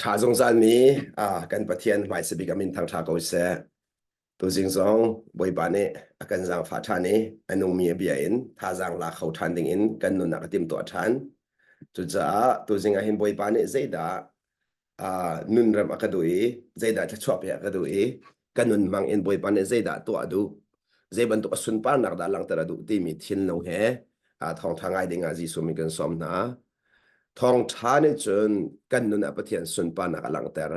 ถ้าสงสารมีกันประเทียนหมายสบิกามินทางทางเขาเสตัวจริงสองบอยบานเนี่ยกันจังฟ้าทานนี่อันนุ่งมีเบียอินถ้าจังลาเขาทานดิ่งอินกันนุ่นนักติมตัวทานจุดจ้าตัวจริงเห็นบอยบานเนี่ยใจด่านุ่นรำอักดูอีใจด่าจะชอบอยากดูอีกันนุ่นมังอินบอยบานเนี่ยใจด่าตัวดูใจบรรทุกสุนปานนักด่าลังตระดูที่มีทิ้นลงเหทองทางไอเด้งอาจีสุมิกันสมนะทองทานนี่จนกันนุ่นประเทียนสุนปานนักลังเตอ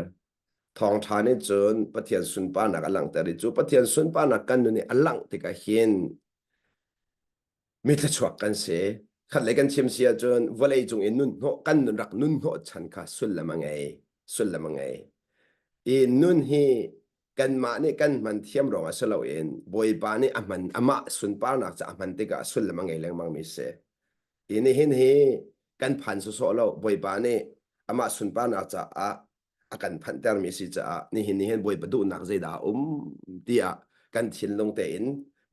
ทองทานนี่จนประเทียนสุนปานักลังแต่ริจูประเทียนสุนปานักกันนี่อลังที่ก็เห็นมิตรชวกันเสียขัดเลยกันชิมเสียจนวันเลยจงอินนุ่นหัวกันนุนรักนุ่นหัวฉันค่ะสุดละมังไงสุดละมังไงอินนุ่นฮีกันมานี่กันมันเทียมรองอัศลาวเองบอยปานี่อามันอามาสุนปานักจะอามันที่ก็สุดละมังไงแรงมังมิเสอินนี่เห็นฮีกันผ่านสุดๆแล้วบอยปานี่อามาสุนปานักจะakan phanter mi si cha ni hin boi padu nak zeida tia kan thin long te in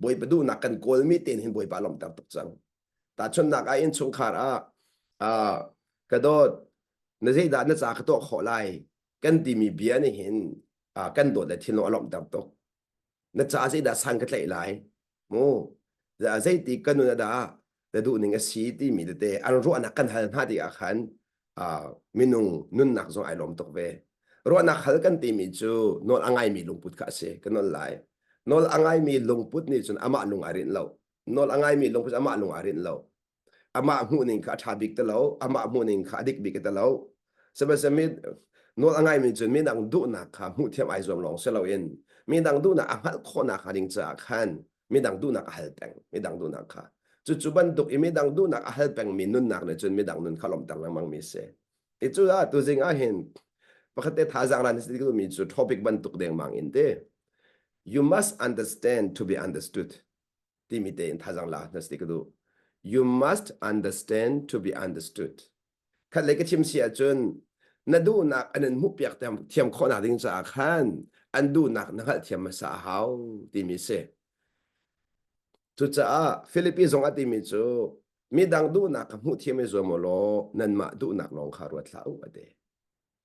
boi padu nak kan kol mi ten hin boi pa lom tak tok chang ta chon nak a in chung khar a ka do na zeida na cha ka to kho lai kan ti mi bia ni hin kan do da thin lo lom tak tok na cha zeida sang ka tlai lai mo za zeiti kan nu da da du ning a si ti mi de te an ro na kan hal ha ti a khan minung nun nak zo ai lom tok veรัวนักขัดกันตีมีจูนอลอ่างไงมีลงพุทธข้าเสกันนอลไลนอลอ่างไงมีลงพุทธนี่จนอามาลงอารินเล่านอลอ่างไงมีลงพุทธอามาลงอารินเล่าอามาหูนิงข้าชาบิกตะเล่าอามาหูนิงข้าดิกบิกตะเล่าสมัยสมัยนอลอ่างไงมีจนมีดังดูนักข้าหูเทียมไอซอมลองเสลาเอ็นมีดังดูนักอ่างหัดคนนักขัดิงจากขันมีดังดูนักหัดแปงมีดังดูนักข้าจุบันตุกมีดังดูนักหัดแปงมีนุนนักเนี่ยจนมีดังนุนขลมตังมังมีเสไอจูตัวจริงเห็นPakate thazang ran nasi dikito mi ju topic bantuk deng mang inte. You must understand to be understood. Ti mi te in thazang la nasi dikito. You must understand to be understood. Kat leke chim siya chun nadu nak anan mu piak tiam ko na ding sa akhan andu nak nakal tiam sa haw ti mi se. Tu cha Philippines zong ati mi ju mi dang du nak mu tiam e zo mo lo nan ma du nak long kharwat lau ade.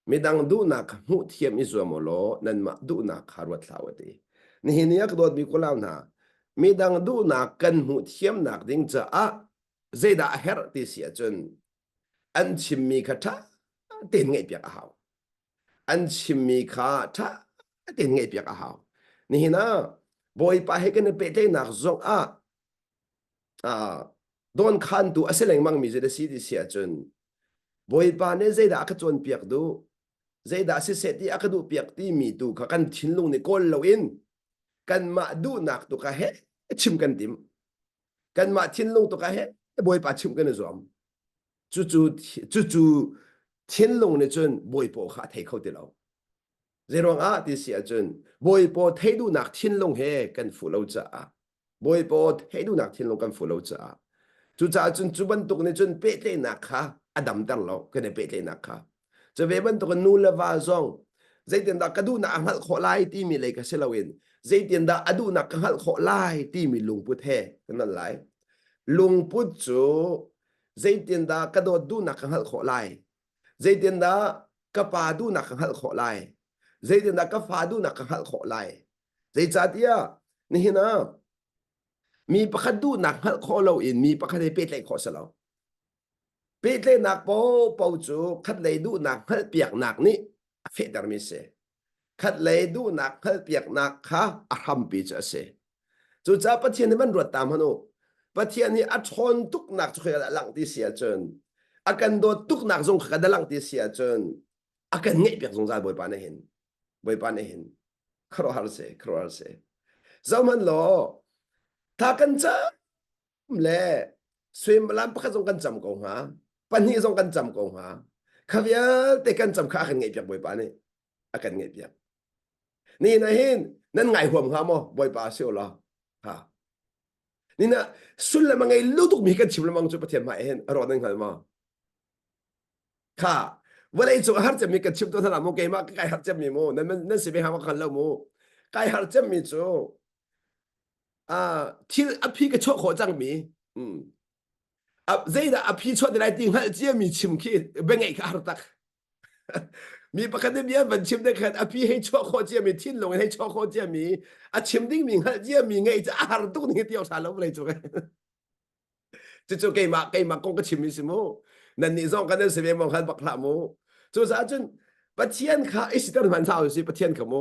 มีดังดูนักหูเทียมอิสวมโลนั่นมาดูนักฮารวัตลาวดีนี่นี่ก็โดดมีคนเล่านะมีดังดูนักกันหูเทียมนักดิ้งจะเจดาเฮร์ติเสียจนอันชิมมีคาถาเต็นไงเปียกหาวอันชิมมีคาถาเต็นไงเปียกหาวนี่นะบอยไปให้กันเป็นเต้นักจงโดนขันตัวเสลงมังมีเจดสีดิเสียจนบอยปาเนี่ยเจดาก็จวนเปียกดูใจด่าสิเสตีอักดูเปียกตีมีตูเขากันทิ้งลงในก้นเราเองกันมาดูหนักตัวกะเฮชิมกันติมกันมาทิ้งลงตัวกะเฮบอยปาชิมกันในสมจู่ทิ้งลงในจนบอยปอขาเทเขาตีเราเจรองที่เสียจนบอยปอเทดูหนักทิ้งลงเฮกันฟูเราจ้าบอยปอเทดูหนักทิ้งลงกันฟูเราจ้าจู่จ้าจนจุบันตุกในจนเป๊ะเลยนักค่ะอดัมตั้งเราก็ได้เป๊ะเลยนักค่ะจะเว็บมันตัวนูเลวาซองใจเตียนดากระดูนักหัลขอไล่ที่มีเลยก็เชลวินใจเตียนดาอดูนักหัลขอไล่ที่มีลุงพุทธเท่นั่นไรลุงพุทธจูใจเตียนดากระโดดดูนักหัลขอไล่ใจเตียนดากระปาดูนักหัลขอไล่ใจเตียนดากระฟาดูนักหัลขอไล่ใจจัดยานี่นะมีประคดูนักหัลขอเราอินมีประคได้เป็ดเลยขอเสลาเปิดเลยนักปูจูขัดเลยดูนักขัดเปียกนักนี่เฟดร์มิเสขัดเลยดูนักขัดเปียกนักข้าอารัมปีจะเสจู่จ้าประเทศนี้มันรวดตามฮะนุประเทศนี้อัดชนทุกนักจุกหลังที่เสียจนอาการโดนทุกนักจงขัดหลังที่เสียจนอาการเงียบเปียกจงใจบ่อยปานเห็นบ่อยปานเห็นครอฮาร์เสครอฮาร์เสสมันโลถ้ากันจ้าเล่สวยมาล้ำประคัจงกันจำกงฮะปันนี้ทรงกันจำกงฮะข้าพเจ้าแต่กันจำข้ากันไงเปียกบ่อยปานนี่อากันไงเปียกนี่นะเห็นนั่นไงหัวมึงฮะมั้งบ่อยปาเสียวหรอฮะนี่นะสุดละมังไงลูกตุกมีกันชิมละมังจุดประเทศใหม่เห็นรอนั่งหันมาค่ะวันไอ้จุดฮาร์จะมีกันชิมตัวถนนโมเกมาใกล้ฮาร์จะมีโมนั่นสิไปหามาคันแล้วโมใกล้ฮาร์จะมีจุดที่อภิกระโชกขอจังมีใจด่าอภิชดอะไรติงฮะเจียมีชิมขี้เป็นไงข้ารัก มีประกันเดียมันชิมได้ขัดอภิให้ชั่วโคเจียมีทิ้นลงให้ชั่วโคเจียมีอาชิมดิ้งมีเงเจียมีไงจะอาร์ตุกนี่เดียวสารลบเลยจุกจู่ๆเกมมากงก็ชิมมิสิโมนั่นนี่ส่งกันเดินเสียมองขันบักละโมจู่ๆจนปัจเจียนข้าอิสตันมันเท่าสิปัจเจียนขโม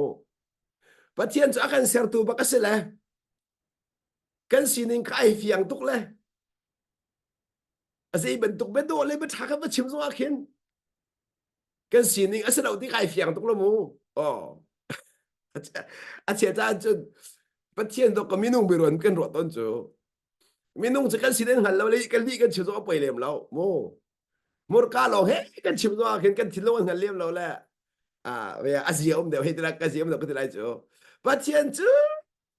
ปัจเจียนจะกันเสียตัวบักเสละกันสินิงข้าเฟียงตุกเลยอาศัยเป็นตุกเป็นโดเลยเป็นทักกันมาชิมส่งอาคินกันสินิงอาศัยเราที่ข้าเฟียงตุกละโมอ๋ออาเชียจ้าจนปัจเจียนตุกก็มีนุ่งไปรวนกันรวดต้นจู่มีนุ่งจะกันสินิงหันเราเลยกันลีกันชิมส่งไปเลยมเราโมมรกาเราเฮ้กันชิมส่งอาคินกันทิ้งเราหันเลี้ยมเราแหละเวลาอาเซียมเดี๋ยวให้ตระกัสเซียมเดี๋ยวก็จะได้จู่ปัจเจียนจู่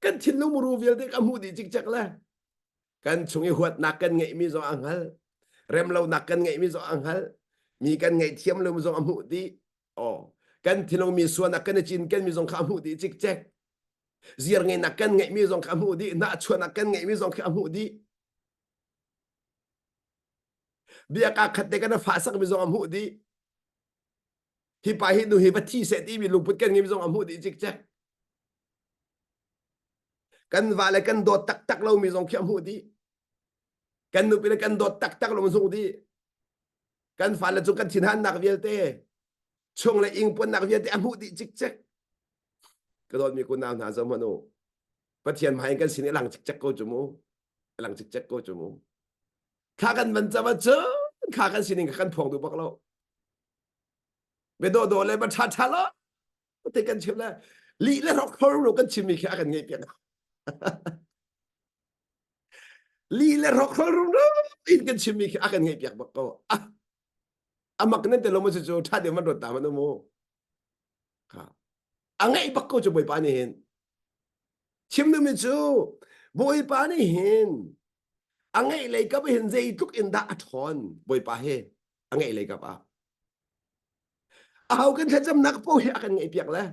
กันทิ้งเรามูรูวิลเด็กอามูดีจิกจักละกันชงไอ้หัวนักกันไงมีส่งอังฮัลเริ่มเรานักกันไงมีส่งอังฮัลมีกันไงเทียมเรามีส่งอามูดีอ๋อกันที่เรามีส่วนนักกันจีนกันมีส่งขามูดีจิกจักเสียงไงนักกันไงมีส่งขามูดีน่าชวนนักกันไงมีส่งขามูดีเบียกาขัดเด็กกันฟ้าสักมีส่งอามูดีฮิปไปฮิดูฮิปที่เสตีมีลูกพุทธกันไงมีส่งอามูดีจิกจักกันว่าอะไรกันโดดตักเรามีส่งขามูดีกันนุเป็นกันโดดตักเรามีส่งดีกันฟ้าละจุกันทินหันนักเวียเตช่วงละอิงปนนักเวียเตอามูดีจิกจักก็โดนมีคุณนามหาสมโนปะเทียนหมายกันสินหลังจิกจักโกจมูหลังจิกจักโกจมูข้ากันมันจะมาเจอข้ากันสินกันพองดูบักเราไปโดเลยมันชัดแล้วแต่กันชิมแล้วลีแล้วเราเขารู้กันชิมมีข้ากันไงเปียกลีแล้วเราเขารู้อินกันชิมมีข้ากันไงเปียกบักก็มักนั่นแต่เราไม่จะถ้าเดี๋ยวมันโดนตามมันโมครับไงบักก็จะบ่อยปานี่เห็นชิมดูไม่จูบ่อยปานี่เห็นไงเลยก็ไปเห็นใจทุกอินดาทอนบ่อยปาเฮไงเลยกับเอากันถ้าจำนักโป้ยกันไงเปียกแล้ว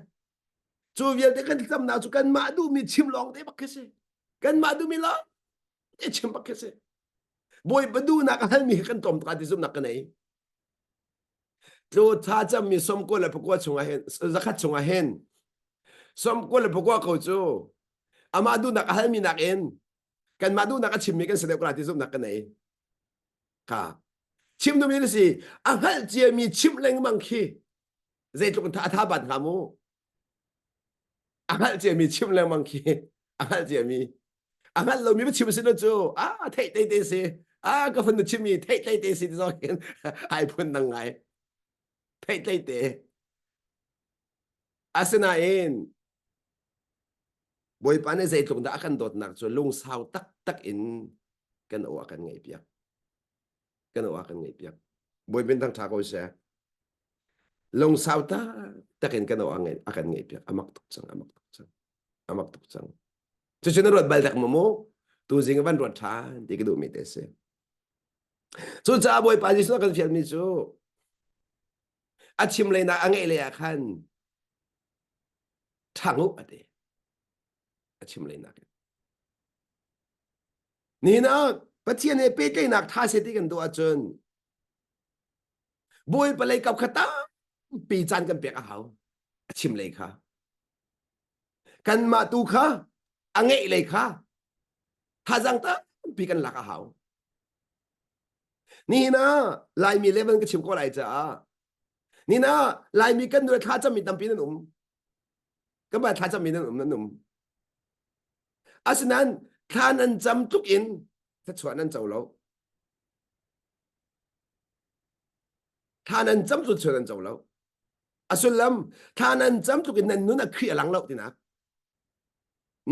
จูเวียนแต่กันจำนักจูกันมาดูมีชิมลองได้บักเสกันมาดูมีลองได้ชิมบักเสบ่อยไปดูนักหันมีกันตอมตาที่สุนักกันไหนจูถ้าจำมีสมกุลเลยพวกว่าชงอาเห็นสักขัดชงอาเห็นสมกุลเลยพวกว่าเขาจูมาดูนักหันมีนักเอ็นกันมาดูนักชิมมีกันแสดงกลาที่สุนักกันไหนค่ะชิมดูมีสิหันเจียมีชิมแรงมังคีใจจุกันท่าบัดขามูเจียมีชิมแรงมังคีเจียมีเรามีไม่ชิมสินะจูเท่สิก็ฟันดูชิมมีเท่สิที่เราเห็นไอ้พุ่นตั้งไงเท่สนาเองบ่อยปานในใจจุกันท่ากันโดดหนักจนลุงสาวตักอินกันเอากันไงเปียกกันเอากันไงเปียกบ่อยเป็นทางชาโกเซ่ลงสาวตักอินกันเอากันไงเปียกamak tuk sangจะนรวดบาลจากโมตัวจริงวันรวดช้าที่กระดูมีเตสสุดท้ายบ่อยปานที่สุดกันเฟียมิจูชิมเลยนะไงเลยขันทางอุปเดชิมเลยนะนี่นะประเทศนี้เป็นไงนักท่าเศรษฐกิจกันตัวจนบ่อยไปเลยกับขตาปีจันกันเปียกเอาชิมเลยค่ะกันมาตูค่ะไงเลยค่ะถ้าจังตาปีกันหลักเอานี่นะลายมีเลเวลก็ชิมก็ไรจ้านี่นะลายมีกันด้วยท่าจะมีตั้มปีนั่นก็แบบท่าจะมีนั่นฉะนั้นท่านั้นจำทุกอินถ้าชวนนั้นเจ้าเราท่านั้นจำสุดชวนนั้นเจ้าเราสุดลำท่านั้นจำทุกอินนั้นนู้นเคลียร์หลังเราทีนัก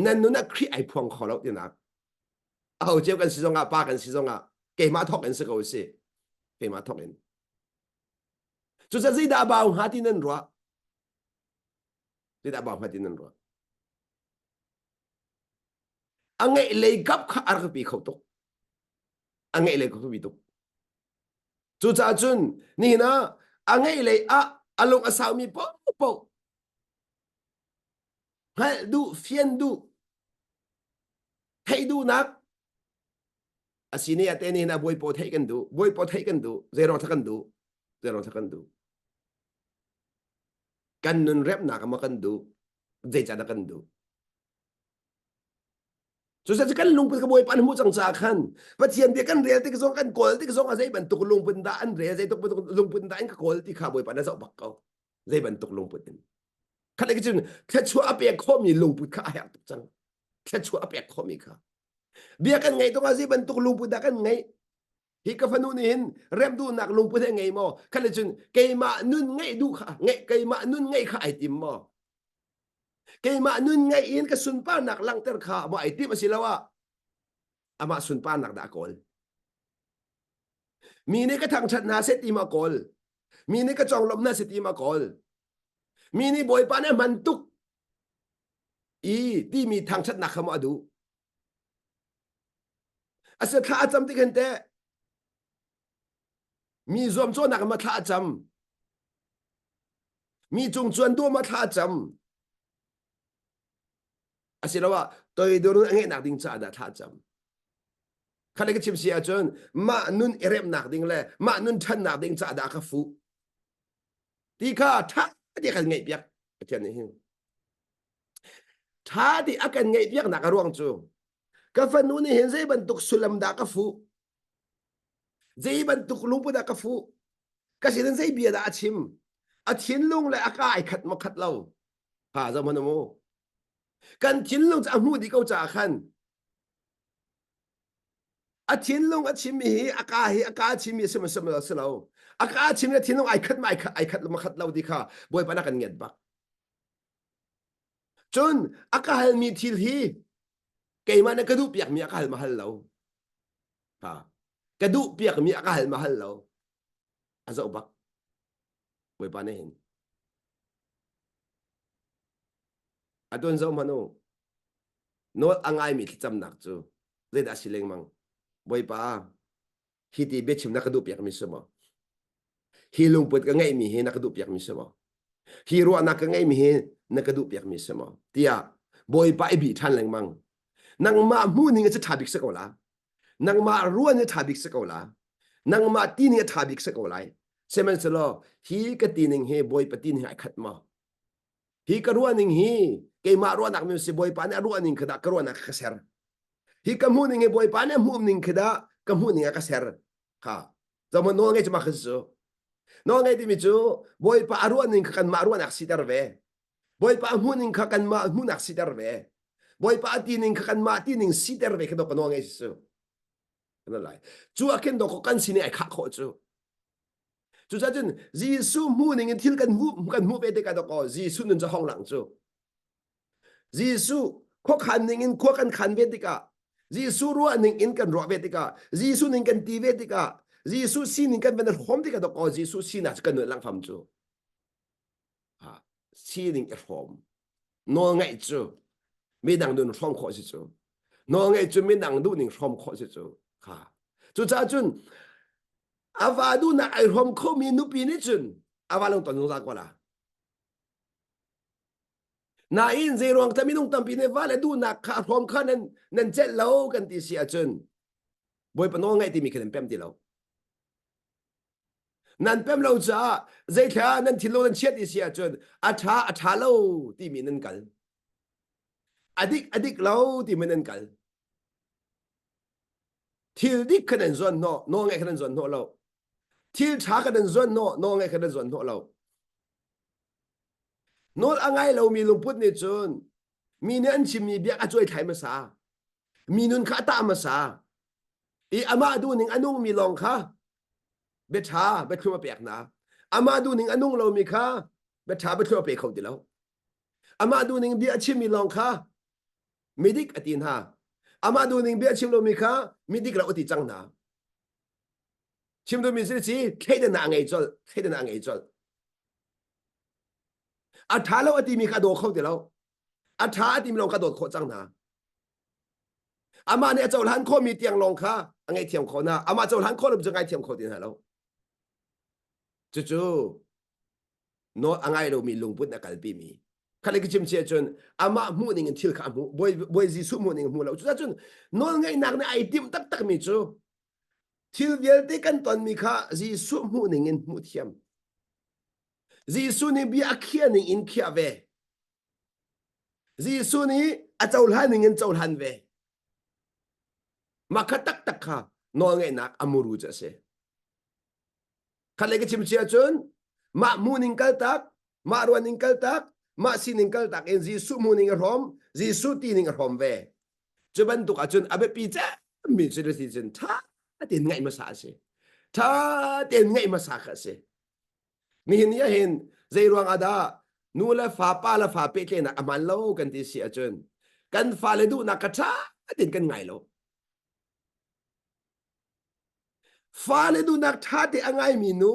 นั่นนู้นเคลียร์ไอ้พวงขอเราทีนักเอาเจ้ากันสิจงป้ากันสิจงเกมาทอกกันสิเขาสิเกมาทอกกันจุดจะได้บ่าวหาที่นั่นรัวได้บ่าวหาที่นั่นรัวไงเลยกับข้าอาร์กปีเขาตกไงเลยกับปีตกจุดจะจุนนี่นะไงเลยลงอาสามีปอให้ดูเฟียนดูให้ดูนักสินี่แต่นี่นะบอยปอดให้กันดูบอยปอดให้กันดูเซโรทักกันดู kan nun rep na kama kan du zai cha da kan du so sa kan lung put ka boy pan mu chang cha khan pathian dia kan real ti ka zong kan kol ti ka zong a zai ban tuk lung pun da an re zai tuk lung pun da an ka kol ti kha boy pan da zau bak kau zai ban tuk lung put in khan cái chun kha chu a pe kho mi lung put kha ya tuk chang kha chu a pe kho mi kha bia kan ngai to ka zai ban tuk lung put da kan ngai hi ka fanu ni hin rem du nak lung put ngai mo khan le chun ke ma nun ngai du kha ngai ke ma nun ngai kha ai tim mo ke ma nun ngai in ka sun pa nak lang ter kha mo ai tim asilawa ama sun pa nak da kol mi ni ka thang chat na se ti ma kol mi ni ka chong lom na se ti ma kol mi ni boy pa na man tuk i ti mi thang chat na kham adu asa tha cham ti kan te mi zom cho nak ma tha cham mi chung chuan do ma tha cham asilawa toi do nge nak ding cha da tha cham khale ka chim sia chon ma nun erem nak ding le ma nun than nak ding cha da ka fu ti kha tha ti kan ngai piak chen ni hin tha ti akan ngai piak nak ruang chu ka fa nu ni hin zai ban tuk sulam da ka fu zai ban tuk lung pu da ka fu ka sin zai bia da chim a thin lung le aka ai khat ma khat lo ha za man mo kan thin lung cha mu di ko cha khan a thin lung a chim hi aka chim mi sem sem la selo aka chim le thin lung ai khat ma khat lo di kha boy pa na kan nget ba chun aka hal mi thil hi ke ma na ka du piak mi aka hal ma hal lo ha ka du piak mi aka hal ma hal lo a zo ba boy pa na hin adon zo mano no angai mi cham nak chu le da sileng mang boy pa hi ti be chim na ka du piak mi sama hi lung put ka ngai mi he na ka du piak mi sama hi ro na ka ngai mi he na ka du piak mi sama tia boy pa bi than leng mang nang ma mu ni nga cha thabik sa ko la nang ma ruan ni thabik sa ko la nang ma ti ni thabik sa ko lai semen selo hi ka ti ning he boy pa ti ni ai khat ma hi ka ruan ning hi ke ma ruan nak mi si boy pa na ruan ning khada ka ruan nak ka ser hi ka mu ning he boy pa na mu ning khada ka mu ning ka ser ha zaman no ngai chma khso no ngai ti mi chu boy pa ruan ning kan ma ruan nak si dar ve boy pa mu ning ka kan ma mu nak si dar ve boy pa ti ning ka kan ma ti ning si dar ve ka do ka no ngai su na lai chu aken do ko kan si ni ai kha kho chu chu cha chun jisu mu ning thil kan mu be de ka do ko jisu nun cha hong lang chu jisu kho khan ning in kho kan khan be de ka jisu ru ning in kan ro be de ka jisu ning kan ti be de ka jisu si ning kan ben hom de ka do ko jisu si na kan lang pham chu ha si ning e hom no ngai chu mi dang dun hom kho si chu no ngai chu mi dang du ning hom kho si chu ha chu cha chun avadu na ai hom kho mi nu pi ni chun avalong ton za ko la na in ze rong ta mi nung tam pi ne vale du na kha hom kha nan che lo kan ti sia chun boy pa no ngai ti mi kan pem ti lo nan pem lo cha zai kha nan thi lo nan chet ti sia chun a tha lo ti mi nan kal adik lo ti mi nan kal thil dik kan zon no ngai kan zon no lo thil tha kan zon no ngai kan zon no lo no angai lo mi lung put ni chun mi ne an chim mi bia a choi thai ma sa mi nun kha ta ma sa i ama du ning anung mi long kha be tha be khuma pek na ama du ning anung lo mi kha be tha be khuma pe khau ti lo ama du ning bia chim mi long kha mi dik atin ha ama du ning bia chim lo mi kha mi dik la oti chang na chim du mi si chi thei da na ngai chol a tha lo ati mi kha do khau ti lo a tha ati mi long kha do kho chang na ama ne chol han kho mi tiang long kha angai thiam kho na ama chol han kho lo jangai thiam kho tin ha lo chu no angai lo mi lung put na kal pi mi khale ki chim che chun ama mu ning thil kha mu boy ji su mu ning mu lo chu chun no ngai nak na ai tim tak mi chu thil vial te kan ton mi kha ji su mu ning in mu thiam Giêsu ni bia khia ning in khia ve Giêsu ni a chaul han ning in chaul han ve makha tak tak kha no ngai nak amuru cha se khale ke chim chia chun ma muning kal tak ma ruaning kal tak ma sining kal tak en Giêsu muning rom Giêsu ti ning rom ve chuban tu ka chun abe pi cha mi se si chun tha tin ngai ma sa se tha tin ngai ma sa kha se ni hin ya hin zairuang ada nula fa pa la fa pe ke na aman lo kan ti si achun kan fa le du na ka tha tin kan ngai lo fa le du na tha ti angai mi nu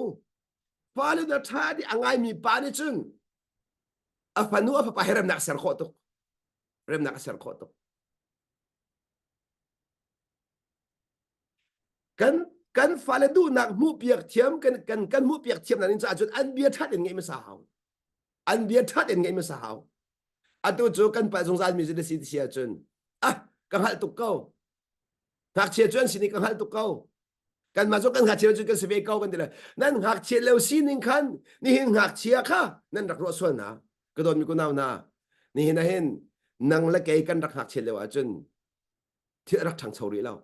fa le du tha ti angai mi pa ni chun a fa nu a fa pa herem nak ser kho to rem nak ser kho to kan fa le du nak mu piak thiam kan mu piak thiam na nin cha achun an bia tha tin ngai ma sa hau an bia tha tin ngai ma sa hau atu chu kan pa jong zan mi je si si chun kan hal tu ko hak che chun si ni kan hal tu ko kan ma zo kan hak che chu kan se ve ko kan de la nan hak che leu si ning kan ni hin hak chia kha nan rak ro so na ka don mi ku naw na ni hin na hin nang la ke kan rak hak che leu a chun thi rak thang chori lo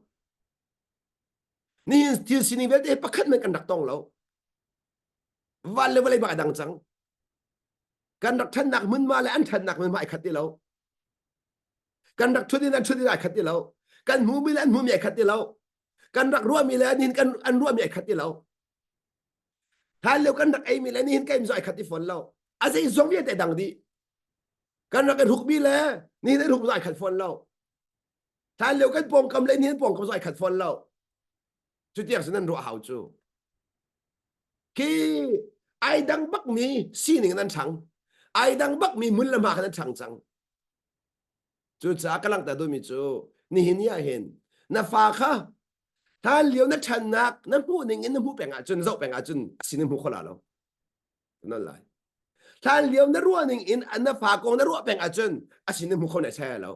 ni hin ti si ni ve de pakhat men kan rak tong lo van le ba dang chang kan rak than nak mun ma le an than nak mun mai khat ti lo kan rak thudi nan thudi ai khat ti lo kan mu mi le an mu mi ai khat ti lo kan rak ruwa mi le an hin kan an ruwa mi ai khat ti lo han leu kan rak ai mi le ni hin kai mi zo ai khat ti fon lo a sei zong ye te dang di kan rak ruk mi le ni hin ruk zo ai khat fon lo han leu kan pong kam le ni hin pong kam zo ai khat fon lo chu tiak san nan ro hau chu ki ai dang bak mi si ning nan chang ai dang bak mi mun la ma kan chang chang chu cha ka lang ta do mi chu ni hin ya hin na fa kha ta liu na chan nak na hu ning in hu peng a chun zo peng a chun sin hu khola lo nan lai ta liu na ruwa ning in an na fa kong na ruwa peng a chun a sin hu khona cha lo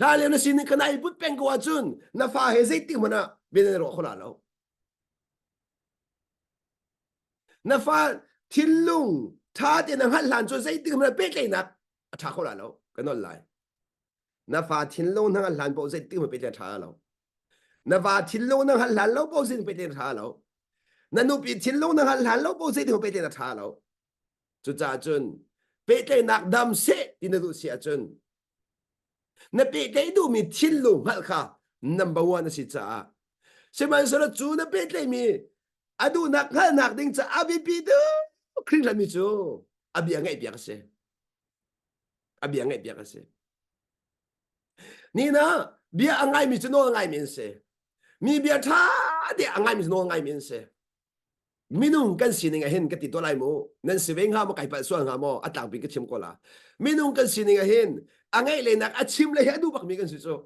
ta liu na sin kan ai put peng ko a chun na fa he zai ti mana be na ro khola lo na fa thin lung tha te na hal lan chu zai ti mana pe kai nak a tha khola lo kan non lai na fa thin lung na hal lan bo zai ti ma pe tha lo na va thin lo na hal hal lo bo sin pe te tha lo na nu pi thin lo na hal hal lo bo sin pe te na tha lo chu cha chun pe te nak dam se tin du sia chun na pe te du mi thin lo hal kha number 1 si cha se man so chu na pe te mi adu nak hal nak ding cha abi pi du kring la mi chu abi angai bia ka se abi angai bia ka se ni na bia angai mi chu no angai min se mi bia tha de angai mi no ngai min se minung kan sininga hen ka ti to lai mo nan si veng ha mo kai pa so nga mo atang bi ka chim ko la minung kan sininga hen angai le nak achim le adu bak mi kan si so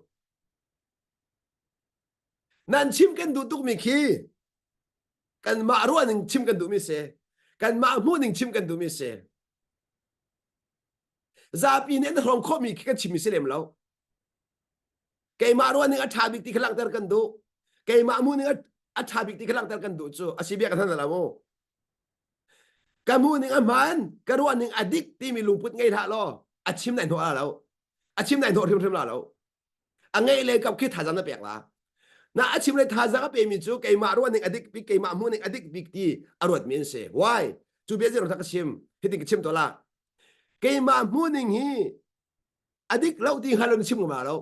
nan chim kan du tuk mi khi kan ma ru aning chim kan du mi se kan ma mu ning chim kan du mi se za pi ne rong kho mi kan chim mi se lem lo kai ma ru aning atha bi ti khalang tar kan du kai ma mu ning atha bi ti khalang tar kan du chu asibia kan na la mo kamu ning aman karu aning adik ti mi lungput ngai tha lo achim nai no a lo achim nai no thim la lo angai le kap khi tha jan na pek la na achim le tha ja ka pe mi chu kai ma ru aning adik pi kai ma mu ning adik bik ti arot min se why chu be zero thak chim hiting chim to la kai ma mu ning hi adik lau ti halon chim ma lo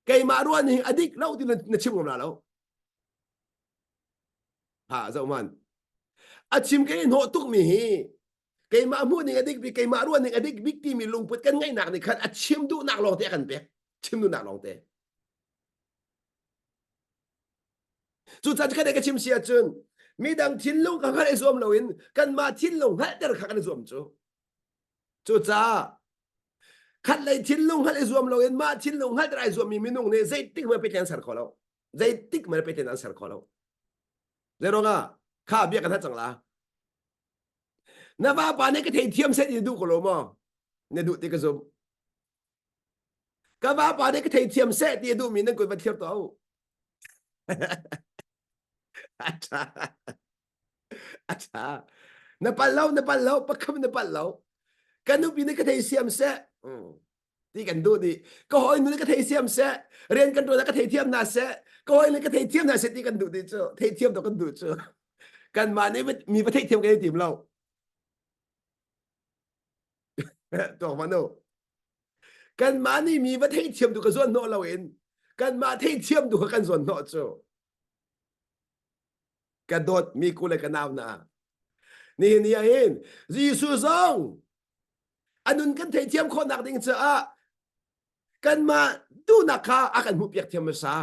kai ma ru aning adik lau ti na chim ma lo ha zo man achim ke no tuk mi hi kai ma mu ning adik bi kai ma ru ning adik bik ti mi lungput kan ngai nak ni khat achim du nak long te kan pe chim du nak long te chu cha ka de ka chim sia chun mi dang thin lung ka kha zom lo in kan ma thin lung ha der kha kan zom chu cha khat lai thin lung ha zom lo in ma thin lung ha der ai zom mi minung ne zai tik ma pe kan sar kholo zai tik ma pe kan sar kholo zero nga kha bia ka tha chang la na ba pa ne ka thei thiam se di du ko lo mo ne du ti ka zum ka ba pa ne ka thei thiam se ti du mi nan ko ba thiam to अच्छा Nepal lau pakam Nepal lau kan nu pini ka thei siam se ti kan du di ko hoi nu ka thei siam se rian kan du na ka thei thiam na se ko hoi ni ka thei thiam na se ti kan du di chu thei thiam to kan du chu kan ma ni mi pa thei thiam ka tim lau to ma no kan ma ni mi pa thei thiam du ka zon no lau in kan ma thei thiam du ka kan zon no chu ka dot mi ku le ka naw na ni ni a hin Jisu zong anun kan thei thiam kho nak ding cha a kan ma du na kha akan mu piak thiam sa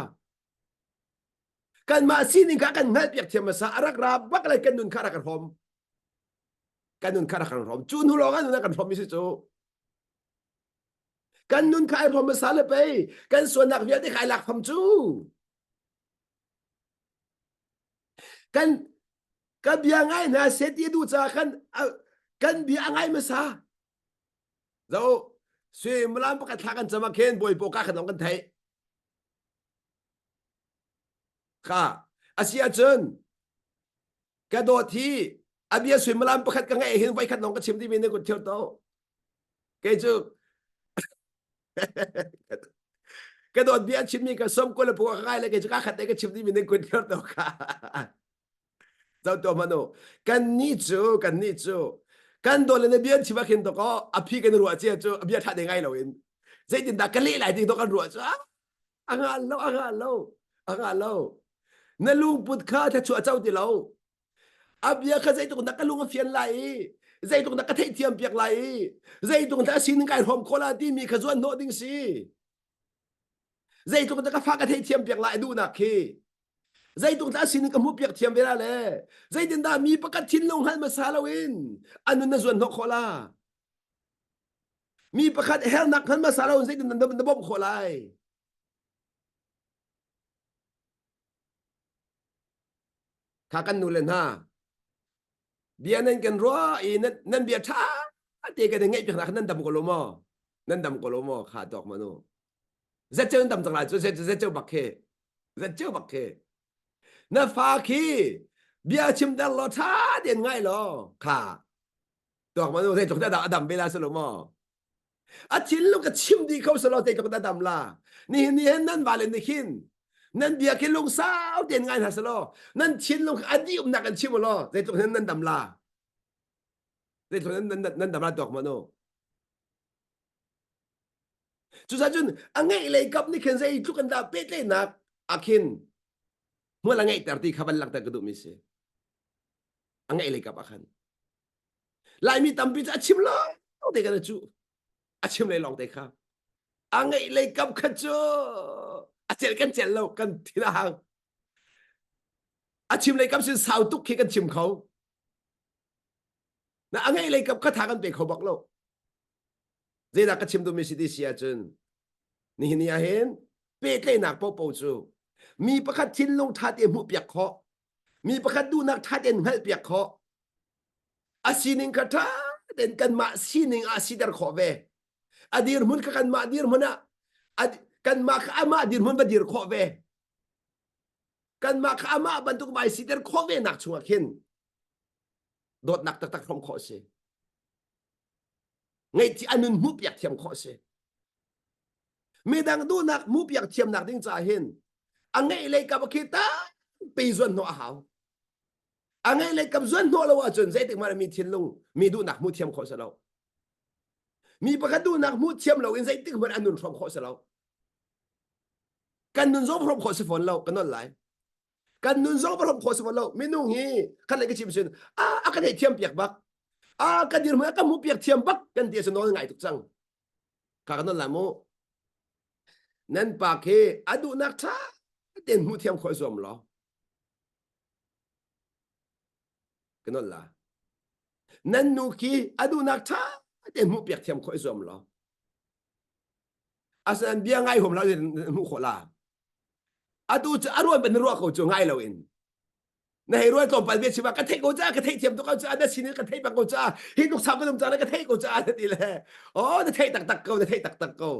kan ma sining ka kan ngal piak thiam sa arak ra bak lai kan nun kha ra kan hom kan nun kha ra kan hom chun hu lo kan nun kan hom mi si chu kan nun kha ai hom sa le pe kan suan nak via ti khai lak hom chu kan ka bia ngai na se ti du cha kan bia ngai ma sa zo sui mlam pa ka kan chama ken boy po ka kan kan thai ka asia chen ka do thi abia sui mlam pa ka ngai hin vai khat nong ka chim ti min ne ku theu to ke chu ka do bia chim mi ka som ko le po ka ngai le ke chu ka khat ka chim ti min ne ku theu to ka zo to mano kan ni chu kan do le ne bia chi ba kin to ko a phi kan ru a che chu bia tha de ngai lo in zai din da ka le lai ti to kan ru chu anga lo na lung put kha tha chu a chau ti lo abia kha zai tu na ka lung fian lai zai tu na ka thei thiam piak lai zai tu na sin kai hom khola ti mi kha zuan no ding si zai tu na ka fa ka thei thiam piak lai du na khi zai tu na sin ka mu piak thiam bela le zai din da mi pa ka thin long hal ma sa lawin anun na zuan no khola mi pa khat hel nak han ma sa lawin zai din na bob kholai kha kan nu len ha bia nan kan ro i nan bia tha te ka de ngai pi na nan dam ko lo mo nan dam ko lo mo kha dok ma no za cheu dam tang la chu za cheu bak khe za cheu bak khe na fa khi bia chim dal lo tha den ngai lo kha dok ma no te chok da dam be la so lo mo a chin lo ka chim di khau so lo te chok da dam la ni nan ba le ni khin nan bia ke lung sao den ngai ha so lo nan chin lung adi na kan chim lo te chok nan dam la te chok nan dam la dok ma no chu sa chun angai le kap ni khen sei chu kan da pe te na akin mo la ngai tar ti khaban lak ta ka du mi se angai le kap akhan lai mi tam pi cha chim lo te ka chu a chim le long te kha angai le kap kha chu a chel kan chel lo kan thina hang a chim le kap sin sao tuk khi kan chim khau na angai le kap kha tha kan pe khau bak lo zai da ka chim du mi si di sia chun ni ni a hen pe tle nak po po chu mi pakhat thin long tha te mu piak kho mi pakhat du nak tha ten hal piak kho asining ka tha den kan ma sining asidar kho ve adir mun ka kan ma dir muna kan ma ka ama dir mun badir kho ve kan ma ka ama bantuk bai sidar kho ve nak chunga khin dot nak tak tak from kho se ngai ti anun mu piak thiam kho se mi dang du nak mu piak thiam nak ding cha hin angai le ka ba kita pe zon no haw angai le kap zon no lo wa chun zai tik mar mi thin lung mi du nak mu thiam kho sa lo mi pa ka du nak mu thiam lo in zai tik mar anun from kho sa lo kan nun zo from kho se fon lo kan non lai kan nun zo from kho se fon lo mi nu hi kan le ka chim sin a ka dei thiam piak bak ka dir ma ka mu piak thiam bak kan ti se no ngai tuk chang ka kan non la mo nan pa ke adu nak tha den mu thiam kho som lo kan non la nan nu ki adu nak tha den mu piak thiam kho som lo asan bia ngai hom lo mu kho la adu cha arwan ben ro ko chu ngai lo in na hei roi tom pal be chiba ka thei ko cha ka thei thiam to ka cha da sin ka thei pa ko cha hi nuk sam ka dum cha ka thei ko cha da ti le na thei tak tak ko na thei tak tak ko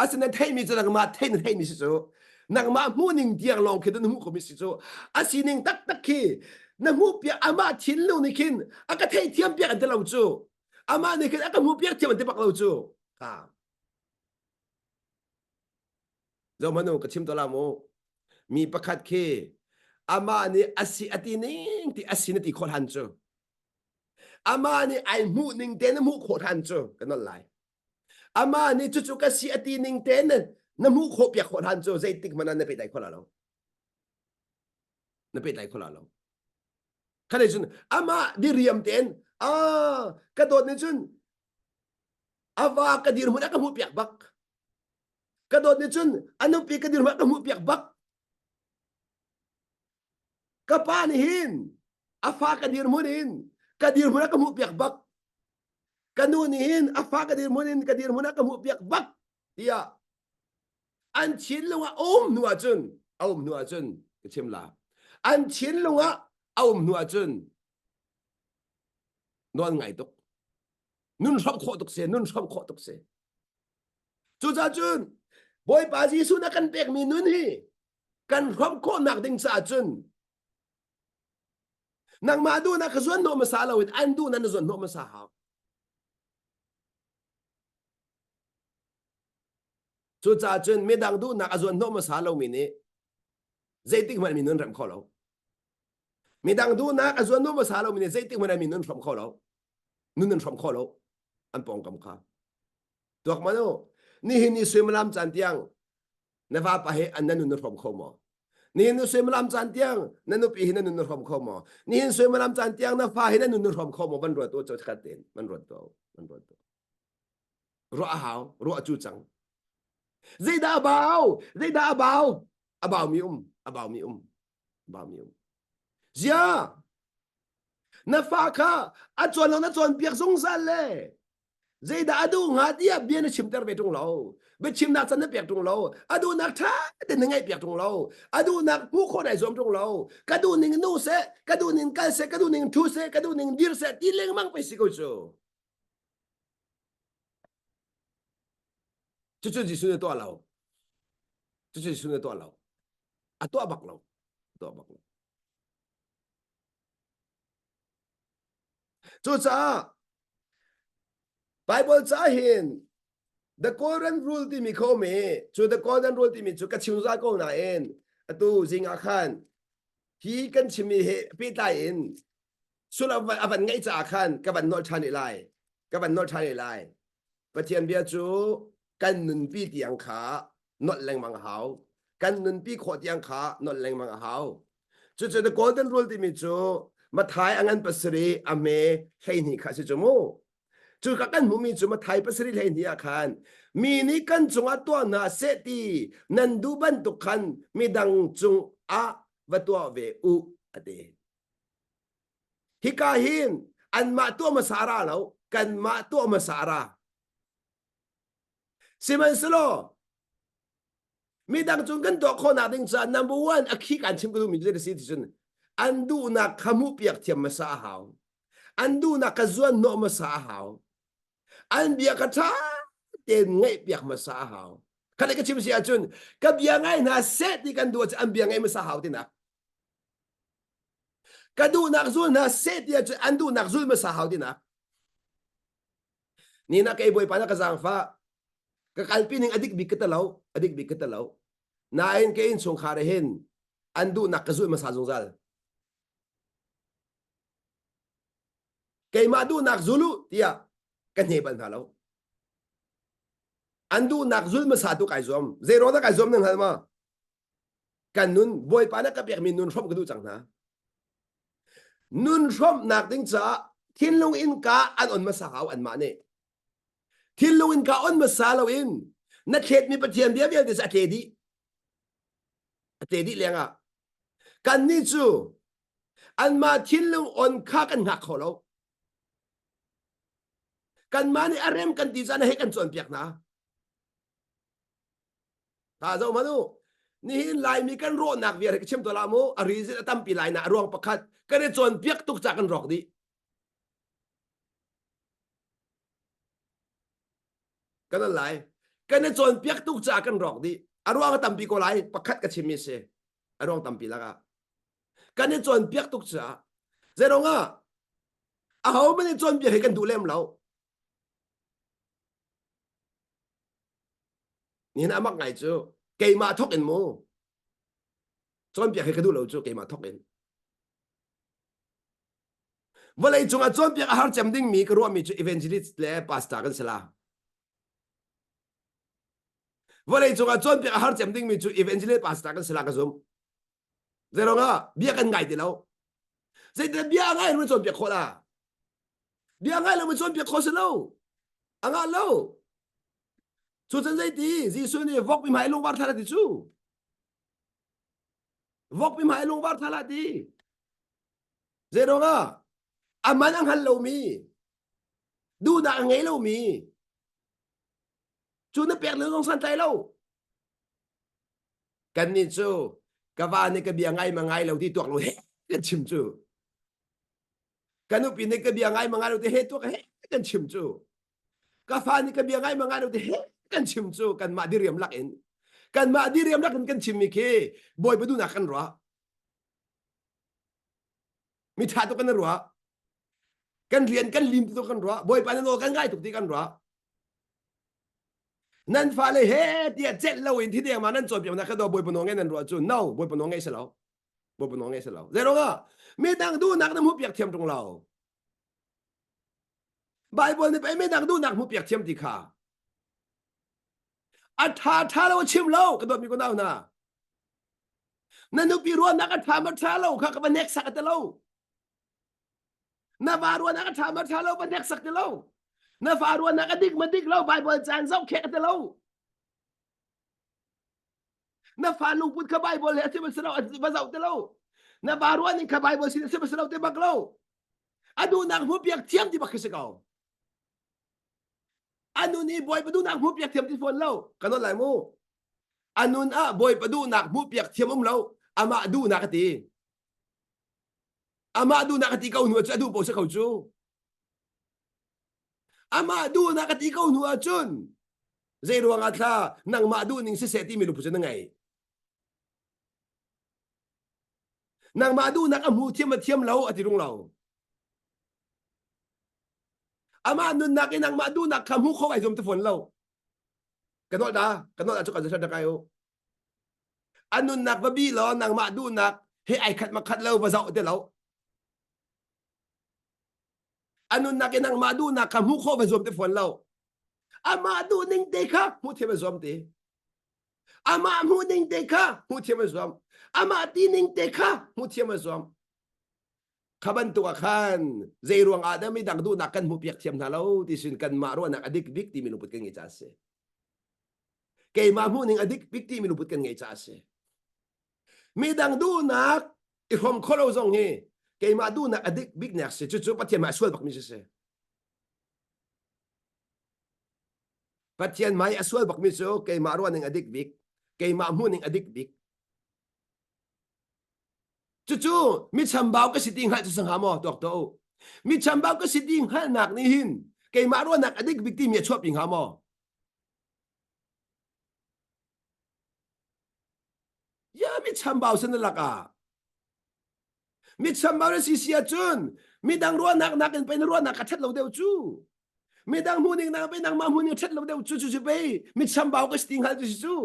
asan na thei mi cha na ma thei mi si chu nang ma mu ning diang long ke da mu ko mi si chu asining tak tak ki na mu piak ama thin lu ni kin aka thei thiam piak an te lo chu ama ni kin aka mu piak thiam an te pak lo chu ha zo manu ka chim to la mo mi pakhat ke ama ni asi ati ning ti asi na ti khol han chu ama ni ai mu ning te na mu khol han chu kan non lai ama ni chu chu ka si ati ning te na mu kho piak khol han chu zai tik manan na pe dai khol lo na pe dai khol lo khá này chun ama đi riam ten cái đột này chun ava cái dir mun aka mu piak bak cái đột này chun anu pi cái dir mun aka mu piak bak cái pa ni hin afa cái dir mun hin cái dir mun aka mu piak bak cái nu ni hin afa cái dir mun hin cái dir mun aka mu piak bak ya an chin lunga nuwa chun cái chim la an chin lunga nuwa chun non ngày tục nun shop kho tục se nun shop kho tục se chu cha chun boy pa ji su na kan pek mi nun hi kan shop kho nak ding sa chun nang ma du na ka zon no masala with an du na zon no masaha chu cha chun me dang du na ka zon no masala mi ni zaitik man mi nun ram kho lo mi dang du na ka zon no masala mi ni zaitik man mi nun ram kho lo nun ram kho lo an pong kam kha tuak mano ni hin ni swimlam chan tiang na va pa he an nanu rom kho mo ni hin swimlam chan tiang nanu pi hin nanu rom kho mo ni hin swimlam chan tiang na fa hin nanu rom kho mo ban ro to cho khat ten man ro to ro a hao ro a chu chang zai da bao abao mi zia na fa kha a chon na chon piak song sal le zai da adu nga dia bian chim ter be tung lo be chim nak san na piak tung lo adu nak tha de ngai piak tung lo adu nak pu kho dai zom tung lo ka du ning nu se ka du ning kal se ka du ning thu se ka du ning dir se ti leng mang pe si ko chu ji su ne to lo chu ji su ne to lo a to bak lo chu cha Bible cha hin the golden rule ti mi kho me chu the golden rule ti mi chu ka chiu za ko na en atu jing a khan hi kan chimi he pi tai in sula avan ngai cha khan ka ban no thani lai pathian bia chu kan nun pi tiang kha not leng mang hao kan nun pi kho tiang kha not leng mang hao chu the golden rule ti mi chu ma thai angan pasri ame hei ni kha si chu mo chu ka kan humi chu ma thai pasri hei ni a khan mi ni kan chunga to na se ti nan du ban tu khan mi dang chung a wa to ve u ade hi ka hin an ma to ma sara lo kan ma to ma sara siman slo mi dang chung kan to kho na ding sa number 1 akhi kan chim ku mi le citizen andu na khamu piak thiam ma sa hao andu na ka zuan no ma sa hao an bia ka tha ten ngai piak ma sa hao khale ka chim sia chun ka bia ngai na set ni kan du an bia ngai ma sa hao tin na ka du nak zul na set ya chu an du nak zul ma sa hao tin na ni na kai boy pa na ka jang fa ka kalpi ning adik bi ka talaw na en ke in song khare hen an du nak ka zul ma sa zong zal kay madu nak zulu tia kan heban halo andu nak zul ma satu kai zom zero da kai zom nang halma kan nun boy pa na ka pek min nun rom ka du chang na nun rom nak ding cha thin lung in ka an on ma sa haw an ma ne thin lung in ka on ma sa lo in na khet mi pathian dia dia sa atedi lenga kan ni chu an ma thin lung on kha kan ngak kholo kan mani arem kan ti sana he kan chon piak na ta zo manu ni hin lai mi kan ro nak viar ke chem to la mo ari je tam pi lai na ruang pakhat kan chon piak tuk cha kan rok di kan lai kan chon piak tuk cha kan rok di aruang tam pi ko lai pakhat ka chimi se aruang tam pi la ka kan chon piak tuk cha zero nga a hau mani chon bia he kan du lem lo ni na mak ngai chu ke ma thok en mo chon bia he ka du lo chu ke ma thok en walai chunga chon bia har cham ding mi ka ro mi chu evangelist le pastor kan sala walai chunga chon bia har cham ding mi chu evangelist pastor kan sala ka zum zero nga bia kan ngai ti lo zai de bia ngai ru chon bia kho la bia ngai lo mi chon bia kho se lo anga lo chu chen zai ti ji su ni vok mi mai long war thala ti chu vok mi mai long war thala ti zero nga aman ang hal lo mi du na ngai lo mi chu na pek lo long san tai lo kan ni chu ka va ni ka bia ngai ma ngai lo ti tuak lo he kan chim chu kanu pi ni ka bia ngai ma ngai lo ti he tuak he kan chim chu ka fa ni ka bia ngai ma ngai lo ti he kan chim chu kan ma diriam lak in kan ma diriam lak kan chim mi ke boy bu du na kan ro mi tha to kan ro kan rian kan lim to kan ro boy pa no kan ngai tu ti kan ro nan fa le he dia jet lo in thi dia ma nan chop na ka do boy bu no ngai nan ro chu no boy bu no ngai se lo boy bu no ngai se lo zero nga mi dang du nak na mu piak thiam tong lo Bible ni pe mi dang du nak mu piak thiam ti kha a tha lo chim lo ka do mi ko nau na nan nu pi ro na ka tha ma tha lo kha ka ba nek sak ta lo na va ro na ka tha ma tha lo ba nek sak ta lo na va ro na ka dik ma dik lo Bible chan zau khe ta lo na fa lu put ka Bible le se ba sa lo ba zau ta lo na va ro ni ka Bible si se ba sa lo te bak lo adu nak mu piak thiam ti bak se ka anu ni boy pa du nak mu piak thiam ti phone lo kanon lai mu anun a boy pa du nak mu piak thiam lo ama du nak ti ama du nak ti kau nu cha du po sa kau chu ama du nak ti kau nu a chun zai ruang atla nang ma du ning se se ti mi lu pu cha ngai nang ma du nak amu thiam lo ati rung lo ama nun nak inang ma du nak kamu kho ai zum te phone lo kanol da chu kan sa da kayo anun nak ba bi lo nang ma du nak he ai khat ma khat lo ba zau te lo anun nak inang ma du nak kamu kho ba zum te phone lo ama du ning te kha mu the ba zum te ama mu ning te kha mu the ba zum ama ti ning te kha mu the ba zum khaban tu khan zai ruang adam mi dang du nak kan mu piak thiam na lo ti sin kan ma ro nak adik bik ti mi lu put kan ngi cha se ke ma mu ning adik bik ti mi lu put kan ngi cha se mi dang du nak i hom kholo zong he ke ma du nak adik bik nak se chu chu pathian ma sual bak mi se pathian mai asual bak mi so ke ma ro ning adik bik ke ma mu ning adik bik chu mi cham bao ka siting ha chu sang ha mo tok to mi cham bao ka siting ha nak ni hin ke ma ro nak adik bik ti mi chop ping ha mo ya mi cham bao san la ka mi cham bao si sia chun mi dang ro nak en pe ro nak ka that lo deu chu mi dang mu ning na pe nang ma mu ning that lo deu chu pe mi cham bao ka siting ha chu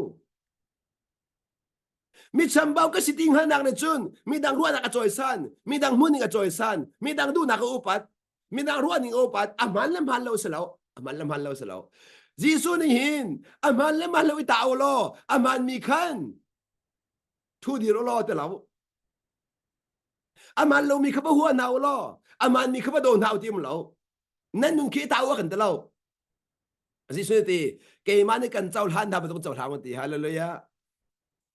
mi cham bao ka siting hal nak na chun mi dang ruan ka choi san mi dang muning ka choi san mi dang du na ka upat mi dang ruan ning upat aman lam hal lo selaw aman lam hal lo selaw jisu ni hin aman lam hal lo itaw lo aman mi khan thu di lo te law aman lo mi ka ba huwa naw lo aman mi ka ba do naw tim lo nan nun ki taw kan te lo jisu ti ke man ni kan chaw han da ba chaw thang ti hallelujah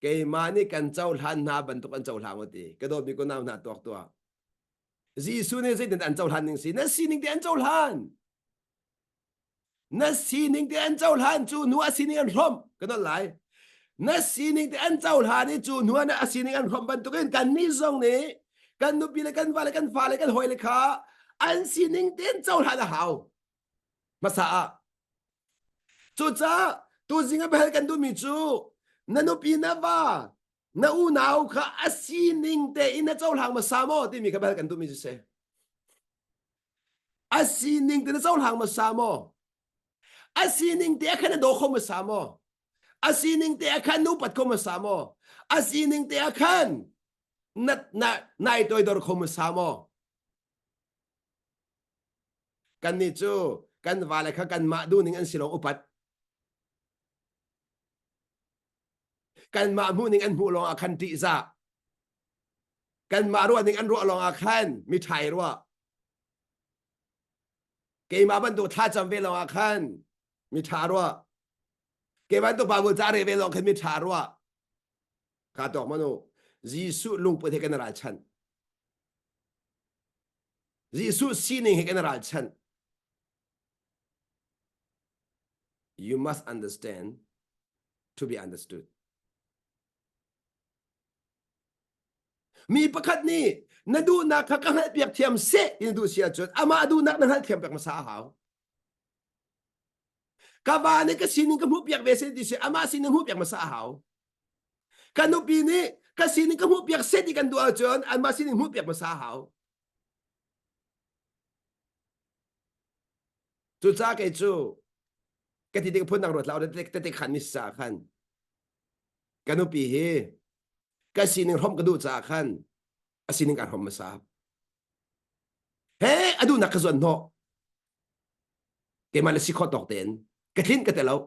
ke mani kan chaw han na ban to kan chaw hang ti ka do mi ko naw na tok to jisu ne sai den an chaw han ning si na si ning den chaw han na si ning den chaw han chu nu a si ning an rom ka do lai na si ning den chaw han ni chu nu na a si ning an rom ban to kan ni zong ni kan nu pi le kan va le kan fa le kan hoi le kha an si ning den chaw han a hao ma sa chu cha tu jinga bel kan du mi chu nanu pi na va na u nào kha asining te in na chau hang ma samo ti mi ka bal kan tu mi se asining te na chau hang ma samo asining te khan do kho ma samo asining te khan nu pat kho ma samo asining te khan na nai toy dor kho ma samo kan ni chu kan wala kha kan ma du ning an silong upat kan ma mu ning an mu long a khan ti za kan ma ru ning an ru long a khan mi thai ru ke ma ban tu tha cham ve long a khan mi tha ru ke ban tu ba bu za re ve long khan mi tha ru ka tok ma nu Gisu lung pu the kan ra chan Gisu sining he kan ra chan you must understand to be understood mi pakhat ni na du na kha ka hal piak thiam se in du sia chut ama du nak na hal thiam pek ma sa haw ka ba ni ka sining ka mu piak ve se di se ama sining mu piak ma sa haw ka nu pi ni ka sining ka mu piak se di kan du a chon ama sining mu piak ma sa haw chu cha ke chu ka ti de phun nang rot law de te khan ni sa khan ka nu pi he ka sining rom ka du cha khan asining ka rom ma sa he adu nak ka zon no ke mal si kho tok ten ka thin ka te lo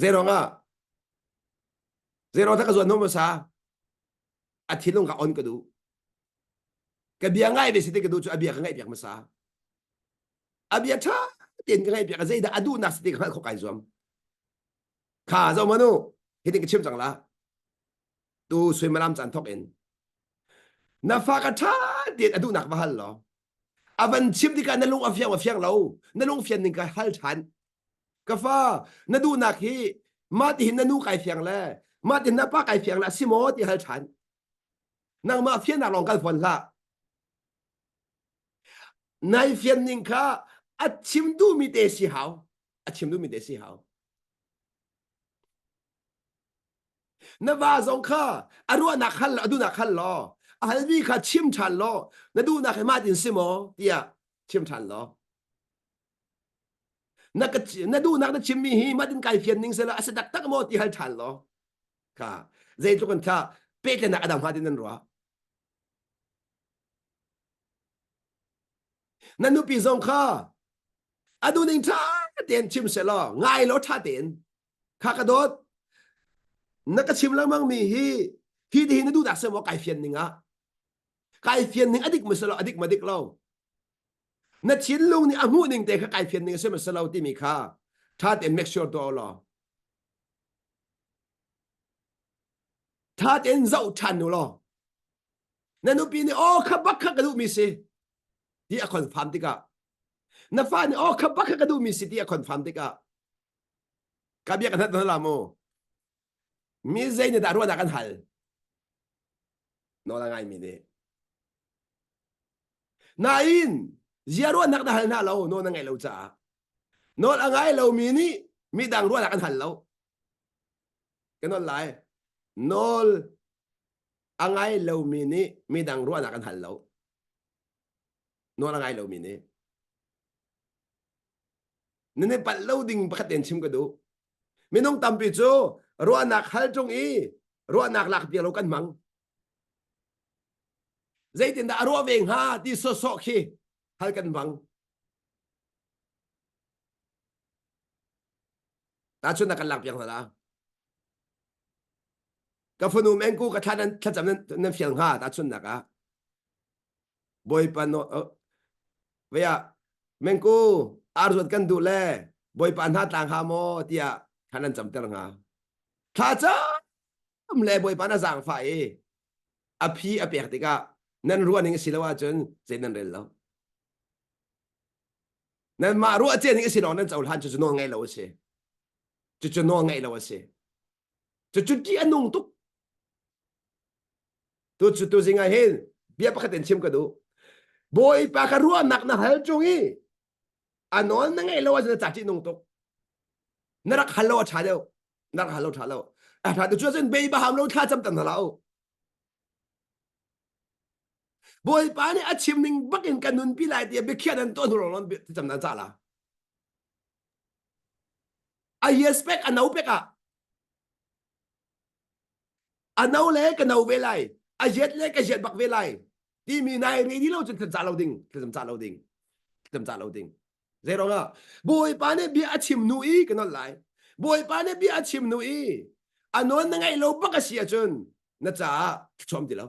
zero nga zero ta ka zon no ma sa a thilong ka on ka du ka bia ngai be si te ka du chu a bia ka ngai piak ma sa a bia tha tiền cái này việc cái gì đã adu nas thì không phải zoom khá rồi mà nu thì cái chim chẳng là tu suy mà làm chẳng thóc in na pha cái thà tiền adu nak vào lo avan chim thì cái nalung afiang lâu nalung phiền thì cái hal chan cái pha nadu nak hi mà thì nanu cái phiang là mà thì na pa cái phiang là simo thì hal chan nang mà phiền là lòng cái phần là nay phiền nhưng cả a chim du mi te si hao a chim du mi te si hao na va zong kha aru na khal adu na khal lo a hal vi kha chim chan lo na du na ma din simo tia chim chan lo na du na chim mi hi ma din kai phian ning se la asa dak tak mo ti hal chan lo kha zai tu kan kha pe te na adam ha din nan ro na nu pi zong kha adu ning tha tiền chim se lo ngai lo tha tiền kha ka dot na ka chim lang mang mi hi na du dak se mo kai phian ninga kai phian ning adik ma se lo adik ma dik lo na chin lung ni amu ning te kha kai phian ning se ma se lo ti mi kha tha tiền make sure do lo tha tiền zau chan nu lo na nu pi ni o kha bak kha ka du mi se di a confirm ti ka na fa ni o kha bak kha ka du mi se di a confirm ti ka ka bia kan na la mo mi zai ni da ru na kan hal no la ngai mi de na in zia ru nak da hal na lo no na ngai lo cha no la ngai lo mi ni mi dang ru na kan hal lo cái nó lại nol angai lo mi ni mi dang ru na kan hal lo no la ngai lo mi ni nên bắt lâu đình bắt tiền chim cái đó mình nông tâm bị cho rồi nạc hal trong ý rồi nạc lạc tiền lâu căn măng dây tiền đã rồi về ha đi so so khi hal căn măng ta chun nạc lạc tiền hả cái phần nôm anh cô cái thằng chăm nên phiền ha ta chun nạc à boy pan no vậy à mình cô arzuat kan du le boy pan ha tang ha mo tia thanan cham ter nga tha cha le boy pan a jang fa e a phi a pek tika nan ruaning silawa chun zenan rel lo nan ma ru a chen ni silon nan chaul han chu no ngai lo se chu no ngai lo se chu ti anung tu zinga hen bia pakhaten chim ka du boy pa ka ruwa nak na hal chungi anon na ngai lo na cha chi nung tuk narak halo cha leo narak halo cha leo à thà tôi cho bay ba ham lâu tha chăm tận nào boy pa ni achim ning bakin kanun pilai ti be khian an ton ron cham na cha la a yes pek anau pek anau le ka nau ve lai a jet le ka jet bak ve lai ti mi nai ri di lo cham cha lo ding cham cha lo ding cham cha lo ding zero nga boy pa ni bi achim nu i ka non lai boy pa ni bi achim nu i anon na ngai lo bak a sia chun na cha chom ti lo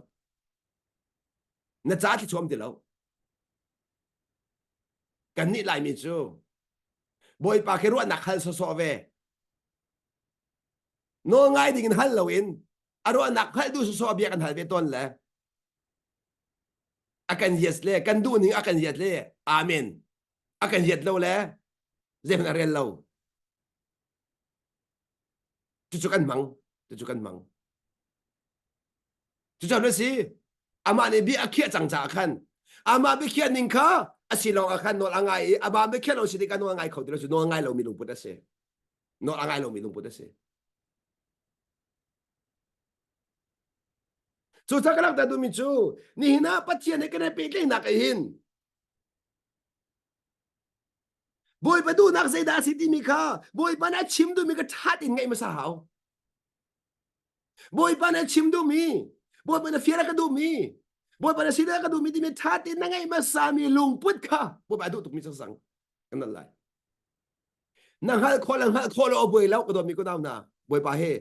na cha ti chom ti lo kan ni lai mi chu boy pa ke ru na khal so so ve no ngai ding hal lo in aro anak khal du so bia kan hal be ton le akan yes le kan du ning akan yes le amen akan yes lo le zem na rel lo chu kan mang chu kan mang chu cha le si ama ne bi akhia chang cha khan ama bi khia ning kha asilong akhan no angai ama bi khia lo si kan no angai khau de lo no angai lo mi lu put ase no angai lo mi lu put ase chu cha kalak ta du mi chu ni na pathian ne kan pe tleng nak hin boy pa du nak zai da si ti mi kha boy pa na chim du mi ka that in ngai ma sa hao boy pa na chim du mi boy pa na fiera ka du mi boy pa na sila ka du mi ti mi that in na ngai ma sa mi lung put kha boy pa du tuk mi sa sang kan nan lai nang hal khol lo boy lau ka do mi ko nam na boy pa he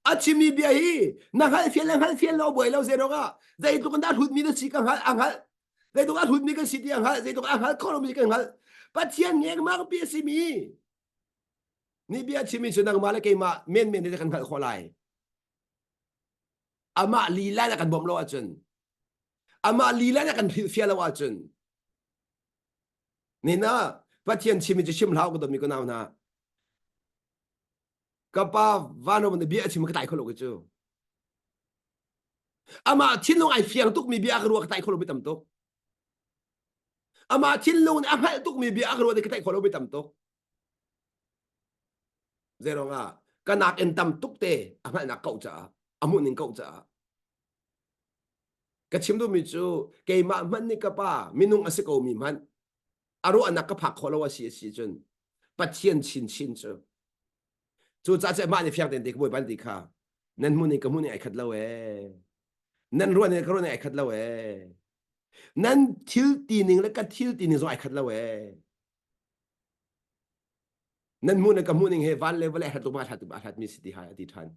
achimi bia hi nang hal fiel lo boy lo zero ga zai tu kan da hut mi da si kan hal ang hal zai tu kan hut mi kan si ti ang hal zai tu ang hal khol mi kan hal pathian ngek ma ka pi si mi ni bia chimi chu nang ma la ke ma men ni kan hal kholai ama lila na kan bom lo achun ama lila na kan fiel lo achun ni na pathian chimi chu chim lau ko do mi ko nam na kapa vano man bia chimi ka tai kholo ko chu ama chin long ai fiang tuk mi bia ka ru ka tai kholo bi tam tok ama chin long a hai tuk mi bia ka ru ka tai kholo bi tam tok zero nga kanak en tam tuk te anga na kau cha amu ning kau cha ka chim do mi chu ke ma man ni ka pa minung ase ko mi man aro anak ka phak kholo wa si si chun pathian chin chin chu chu cha cha ma ni fiang den de ko ban di kha nan mu ni ka mu ni ai khat lo e nan ro ni ka ro ni ai khat lo e nan thil ti ning la ka thil ti ning zo ai khat lo e nan mu na ka mu ning he van level hat tu ma hat mi si ti ha ti than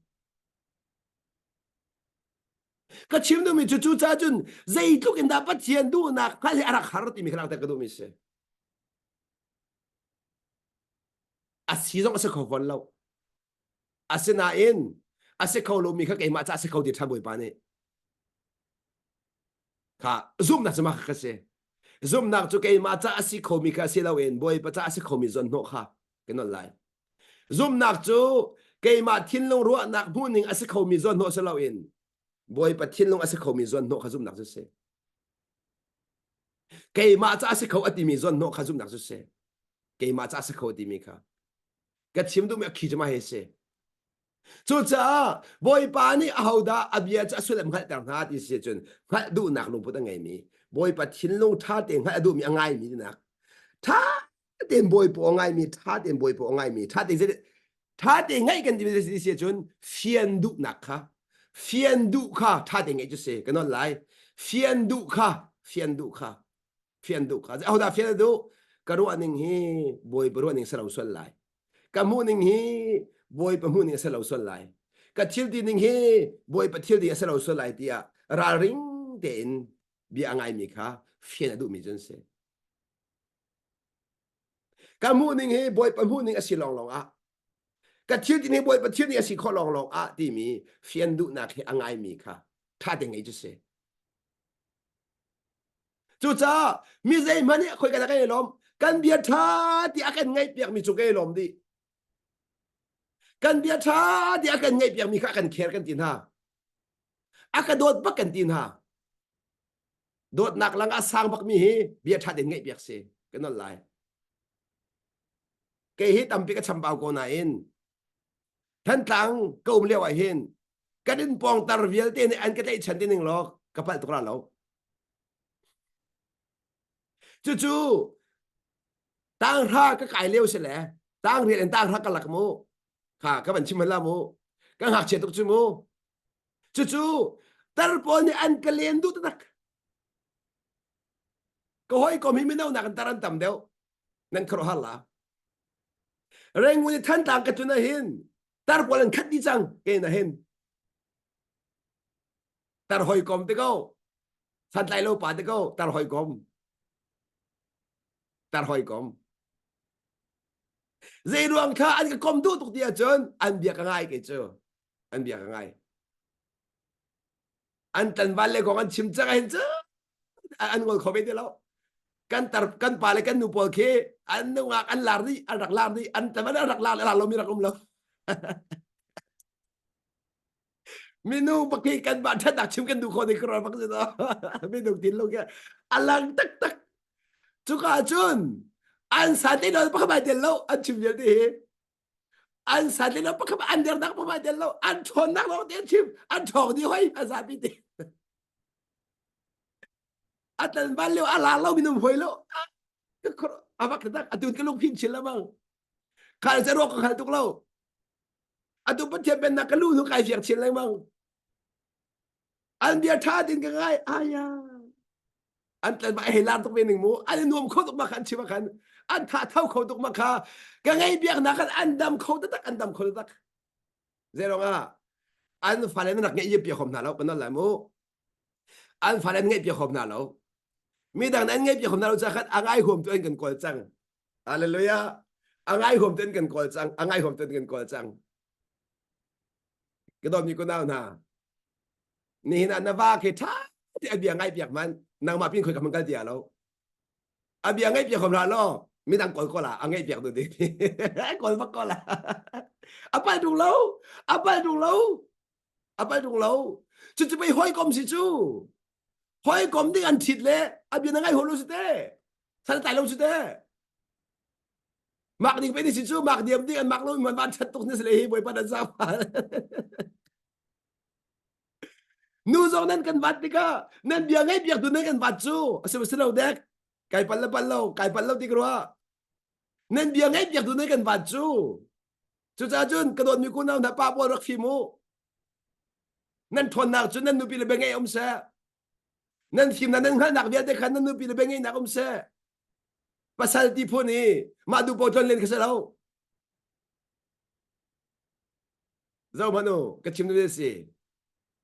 ka chim do mi chu chu cha chun zai tu kin da pathian du na ka le ara khar ti mi khlang ta ka do mi se asi zong ase kho von lo ase na in ase kho lo mi kha ke ma cha ase kho di than boi pa ne kha zoom na chama kha se zoom na chu ke ma cha asi kho mi kha se lo en boi pa cha ase kho mi zon no kha ke non lai zoom na chu ke ma thin long ro na bu ning ase kho mi zon no se lo en boi pa thin long ase kho mi zon no kha zoom na chu se ke ma cha ase kho ati mi zon no kha zoom na chu se ke ma cha ase kho ti mi kha ka chim du me khi chama he se chu cha boy pa ni a hauda abia cha sulam kha tang ha ti se chun kha du nak lu pu ta ngai mi boy pa thin long tha te kha du mi angai mi na tha ten boy po ngai mi tha ten boy po ngai mi tha te se tha te ngai kan ti se chun fian du nak kha fian du kha tha te ngai chu se ka non lai fian du kha fian du kha fian du kha a hauda fian du ka ru aning hi boy po ru aning sa lo sol lai ka mu ning hi boy pa mu ning sa lo sol lai ka thil di ning hi boy pa thil di sa lo sol lai tia ra ring ten bi angai mi kha fian du mi jen se ka mu ning hi boy pa mu ning asi long long a ka thil di ni boy pa thil di asi kho long long a ti mi fian du na khi angai mi kha tha de ngai ju se chu cha mi zai mani khoi ka ka lom kan bia tha ti akan ngai piak mi chu ke lom di kan bia tha ti akan ngai piak mi kha kan kher kan tin ha aka dot bak kan tin ha dot nak lang a sang bak mi hi bia tha de ngai piak se kan non lai ke hi tam pi ka cham pau ko na in thân tang câu liêu ai hin cái đến bong tar vial tên anh cái đấy chân tên lo cái phải tục ra lo chú chú tang ra cái cái liêu sẽ lẽ tang riêng tang ra cái lạc mô ha các bạn chim là mô cái hạt chết tục chú mô chú tar pon anh cái liền du tak câu hỏi có mình đâu nak taran tam đeo nên khổ halla reng nguyên thân tang cái chuyện này hin tar pon khát đi chăng cái này hin tar hoi kom te câu san tay lâu pa te câu tar hoi kom dây ruộng kha anh cái com tu tục tia chơn anh bịa cái ngay cái chưa anh bịa cái ngay anh tần văn lệ của anh chim chắc anh chứ anh ngồi khó biết được đâu căn pa lại căn nụ bò kia anh nung anh làm đi anh làm đi anh tần văn đặt làm lo mi đặt lo minu bạc kia căn bạn thật đặt chim căn nụ khó thì còn bạc gì đó minu tin luôn kia anh lang tắc tắc chú cả chun anh sáng thế đó bác bạn tiền lâu anh chim vậy đi anh sáng thế đó bác bạn anh đeo nặng bác bạn tiền lâu anh chọn nặng lo tiền chim anh chọn đi hoài anh sáng đi anh tần văn liệu anh làm lâu mình hồi lâu à bác thật anh tụi cái lúc phim chỉ là bằng khai sẽ rốt khai tục lâu anh tụi bắt chẹt bên nãy cái lúc nó khai việc chỉ là bằng anh đi thả tiền cái ngay ai à anh tần văn hay làm tục bên mình mua anh nuông khâu tục mà khăn chỉ mà khăn anh thả thâu khâu tục mà khá cái ngay việc nãy anh đâm khâu tất anh đâm khâu tất dễ không à anh phải lên nãy ngay việc không nào cái nó là mua anh phải lên ngay việc không nào mi đằng anh ngay việc không nào chắc anh ai hôm tôi anh cần coi chăng Hallelujah anh ai hôm tôi anh cần coi chăng anh ai hôm tôi anh cần coi chăng cái đó mi có nào nèนี่นะนะว่าคือท่าที่อเบียงไงเปียกมันนางมาปิ้งคุยกับมันกันเดียวแล้วอเบียงไงเปียกของเราล่ะมีดังก่อนก็ล่ะอังไงเปียกตัวนี้ก่อนพักก็ล่ะapaดูแล้วapaดูแล้วapaดูแล้วจู่จะไปห้อยกลมสิจู่ห้อยกลมที่อันถิดเลยอเบียงไงหัวรู้สิเต้สันตายลงสิเต้มักดิ่งไปที่สิจู่มักเดียมที่อันมักรู้มันบ้านชัดตุกนี่สิเลยบ่อยปานนั้นซ้ำนูซองนั่นกันวัดดิก็นั่นเบียงไงเบียงตัวนั้นกันวัดจู่สิบสิบเราเด็กไก่ปันแล้วที่กลัวนั่นเบียงไงเบียงตัวนั้นกันวัดจู่จู่จ้าจุนกระโดดมีคุณเอาหน้าป้าบัวรักฟิมูนั่นทนหนักจุนนั่นนูปีเลยเป็นไงอมเสนั่นฟิมนั่นหนักเบียดเด็กขันนั่นนูปีเลยเป็นไงหนักอมเสภาษาที่พูดนี่มาดูโปรจนเล่นกันซะแล้วเจ้ามาโน่กระชิมดูสิ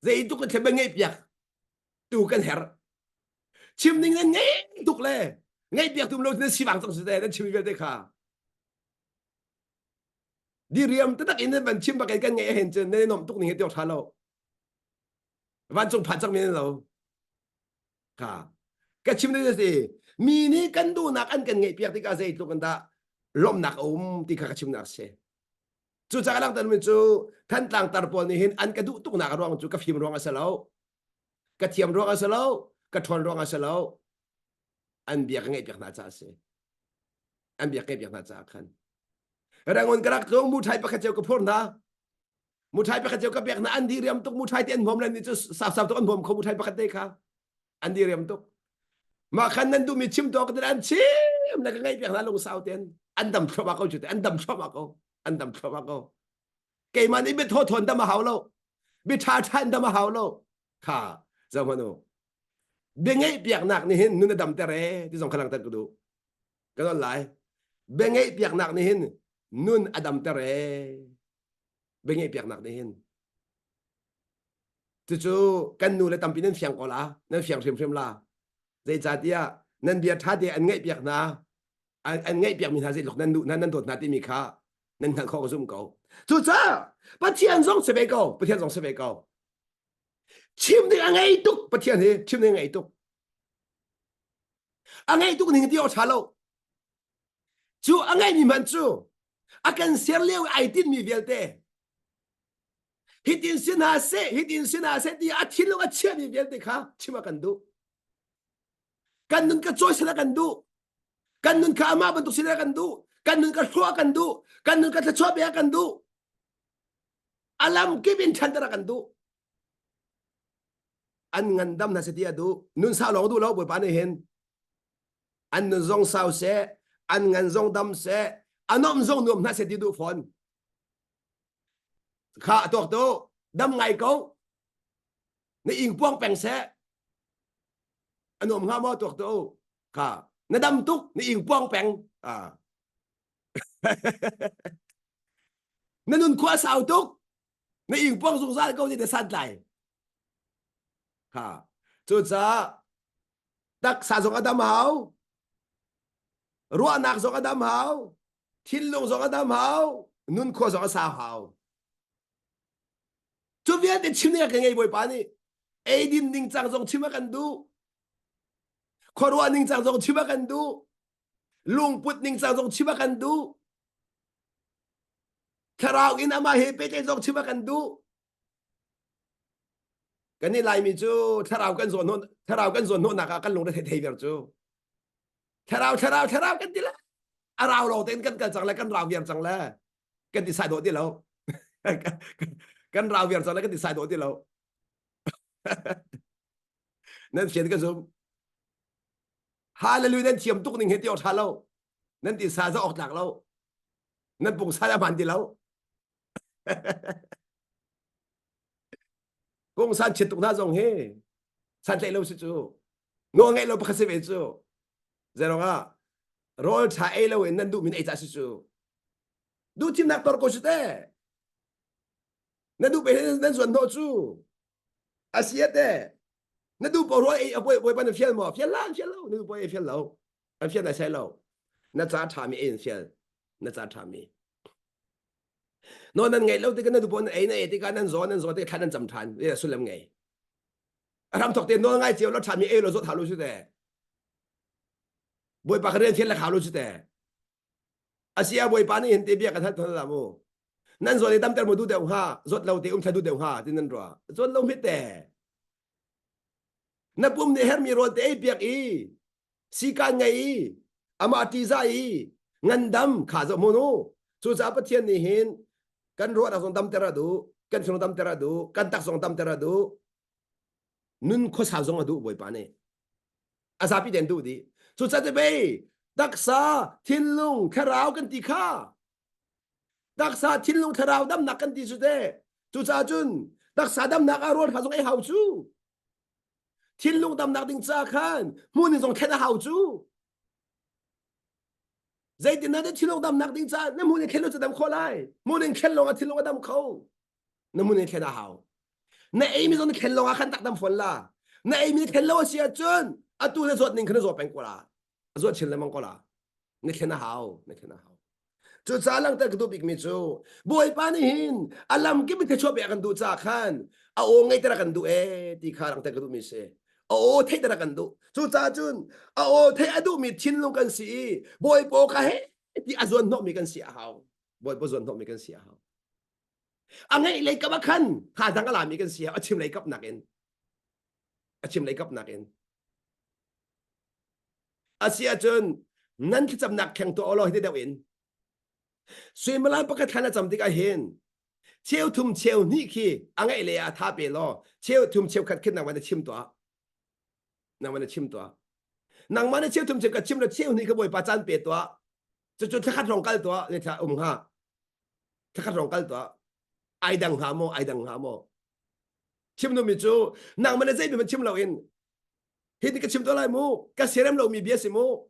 giờ itu kan sebenarnya pihak tu kan her chim ning nan ngay tuk le ngay pihak tu lo nan siwang tong sute nan chim vel de kha di riam ta tak in ban chim ba kai kan ngay hen chen ne nom tuk ning he tiok tha lo van chung phan chang min lo kha ka chim ne si mi ni kan du nak an kan ngay pihak ti ka sei tu kan da lom nak ti ka chim nak se chú chắc là tận mình chú thân tàng tar pon ni hin an cái đủ tục nạc ruộng chú cái phim ruộng asal lâu cái thiam ruộng asal lâu cái thon ruộng asal lâu an biak ngay biak na cha se an biak ngay biak na cha khan rangon karak tu mu thai pakha cheu ka phon na mu thai pakha cheu ka biak na an di riam tuk mu thai ti an bom lan ni chú sap sap tuk an bom ko mu thai pakha te kha an di riam tuk mà khan nan du mi chim to ka an chim na ngay biak na long sao ten an dam thwa ma ko chu te an dam thwa ma ko anh đâm cho bác cô cái mà đi biết thốt thuần đâm mà hảo lâu biết tha than đâm mà hảo lâu khá giờ mà nó bên ngay biếc nạc này hin nương đâm tè rè thì dòng khăn lăng tật đủ cái đó lại bên ngay biếc nạc này hin nương đâm tè rè bên ngay biếc nạc này hin chú cái nụ lại đâm pin nên phiang có lá nên phiang thêm thêm lá dây cha tia nên biếc tha thì anh ngay biếc na anh ngay biếc mình hay gì lúc nên nụ nên đột nát thì mình khá nên thằng khó zoom cầu chú cha bắt thiên giống sẽ về cầu bắt thiên giống sẽ về cầu chim đi anh ấy tục bắt thiên thì chim đi anh ấy tục anh ấy tục nên điều tra lâu chú anh ấy mi man chú akan ser leo ai tin mi velte hitin sin ha se đi atin lo achia mi velte kha chima kan du kan nun ka choice na kan du kan nun ka ama ban tu sila kan du kan nun ka thua kan du kan nun ka thua be kan du alam kibin chan tara kan du an ngan dam na se dia du nun sa long du lo boi pa ne hen an nun zong sao se an ngan zong dam se anom zong num na se di du phon kha tok tu đâm ngày câu nó yên quang bèn xe anh ôm ngã mò tuột tu kha nó đâm túc nó yên quang bèn à nó nun qua sao túc nó yên quang dùng ra câu gì để sát lại kha chú cha đắc sa dùng adam hảo rùa nạc dùng adam hảo thiên lung dùng adam hảo nun qua dùng sao hảo chú biết để chim này cái ngày buổi bán đi ai đi ninh trang dùng chim ăn du khoa rùa ninh trang dùng chim ăn du lung put ninh trang dùng chim ăn du Karao in ama hepe cái dùng chim ăn du cái này lại mi chú karao cái zone nôn nạc cái lung để thay việc chú karao cái gì là rao lâu tên cái chẳng là cái rao việc chẳng là cái gì sai đồ đi lâu cái rao việc chẳng là cái gì sai đồ đi lâu nên chuyện cái zoom hallelujah nên chiếm tục ninh hết tiêu thà lâu nên thì xa ra ọc lạc lâu nên bùng xa ra bàn đi lâu cũng san chết tục na dòng he san chạy lâu chú ngô ngay lâu bắt xe về chú giờ nó rồi cha ai lâu nên đủ mình ai cha chú đủ chim nạc tor có chú thế nên đủ về nên chuẩn độ chú Asia thế nên đủ bảo rồi bồi ban phiền mà phiền lâu nên bồi phiền lâu anh phiền là sai lâu nên cha cha mi anh phiền nên cha cha mi nó nên ngày lâu thì cái nên đủ bọn ấy này thì cái nên rồi thì khả năng chậm than đây là số lượng ngày làm thực tiền nó ngay chiều nó cha mi ai rồi rốt thảo luôn chứ thế bồi bạc cái phiền là thảo luôn chứ thế Asia bồi ban này hiện tại bây giờ cái thằng làm mu nên rồi thì đâm tay một đu đều ha rốt lâu thì thay đu đều ha thì nên rồi rốt lâu hết thế na pum ne her mi ro te piak i sika ngai ama ti za i ngandam kha zo mono chu za pathian ni hin kan ro da song dam tera du kan song dam tera du kan tak song dam tera du nun kho sa zong du boi pa ne asa pi den du di chu za te be dak sa thin lung kharao kan ti kha dak sa thin lung kharao dam nak kan ti su te chu za chun dak sa dam nak a ro kha zong ai hau chu thiên lung đam nạc đình cha khan muốn nên dùng khen hảo chú dây tiền nó thiên lung đam nạc đình cha nên muốn nên khen nóจะđam khó lại muốn nên khen lòng thiên lung đam khó nên muốn nên khen hảo nên ai mi dùng khen lòng khan tắc đam phun la nên ai mi khen lòng xia chân à tu nên ruột nên khen ruột bèn qua la ruột chân lên mang qua la nên khen hảo chú cha lang ta cái big mi chú boy pa ni hin alam ki mi cái chỗ bè kan du cha khan à ô ngay ta kan du ti kha lang ta cái mi se ô thấy ta kan du chú cha chun à ô thấy adu mi thiên long kan si boy po ka he ti azon no mi kan si hao boy po zon no mi kan si hao ang ngay lấy cấp khan thà thằng cái làm mi kan si hao chim lấy cấp nakin chim lấy cấp nakin Asia chun nan ki cham nak khang to olo hi de win suy mà làm bắt khăn là chấm đi cái hiền chiêu thum chiêu ní khi anh ấy lấy à tháp bể lo chiêu thum chiêu khát khát nàng mà nó chim toa nàng mà nó chiêu thum chiêu khát chim là chiêu ní cái bồi bà chan bể toa cho khát rong cal toa để thà ha khát rong cal toa ai đằng hà mô chim nó mi chú nàng mà nó dây bị mình chim lâu in hiện cái chim toa lại mu cái xe em lâu mi bia xí mu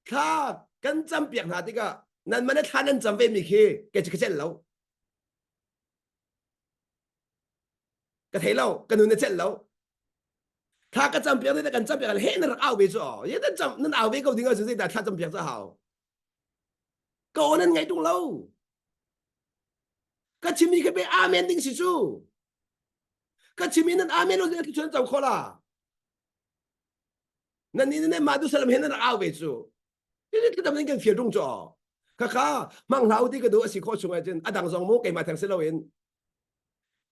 kha căn chăm biếng hả tí cả nên mà nó thà nên chăm về mi khi cái chết lâu cái thấy lâu cái nụ chết lâu thà cái chăm biếng đấy cái chăm biếng là hết nó ảo về cho vậy nên chăm nên ảo về câu tiếng ở dưới đây thà chăm biếng cho hảo câu nên ngày tung lâu cái chim mi cái bé amen đinh sĩ chú cái chim mi nên amen rồi cái chuyện chăm khó là nên nên mà du salam hết nó ảo về cho cái tâm nên cái phía trung cho khá mang lão đi cái đồ sĩ khó chung ai trên đang dòng mốt cái mà thằng sẽ lâu in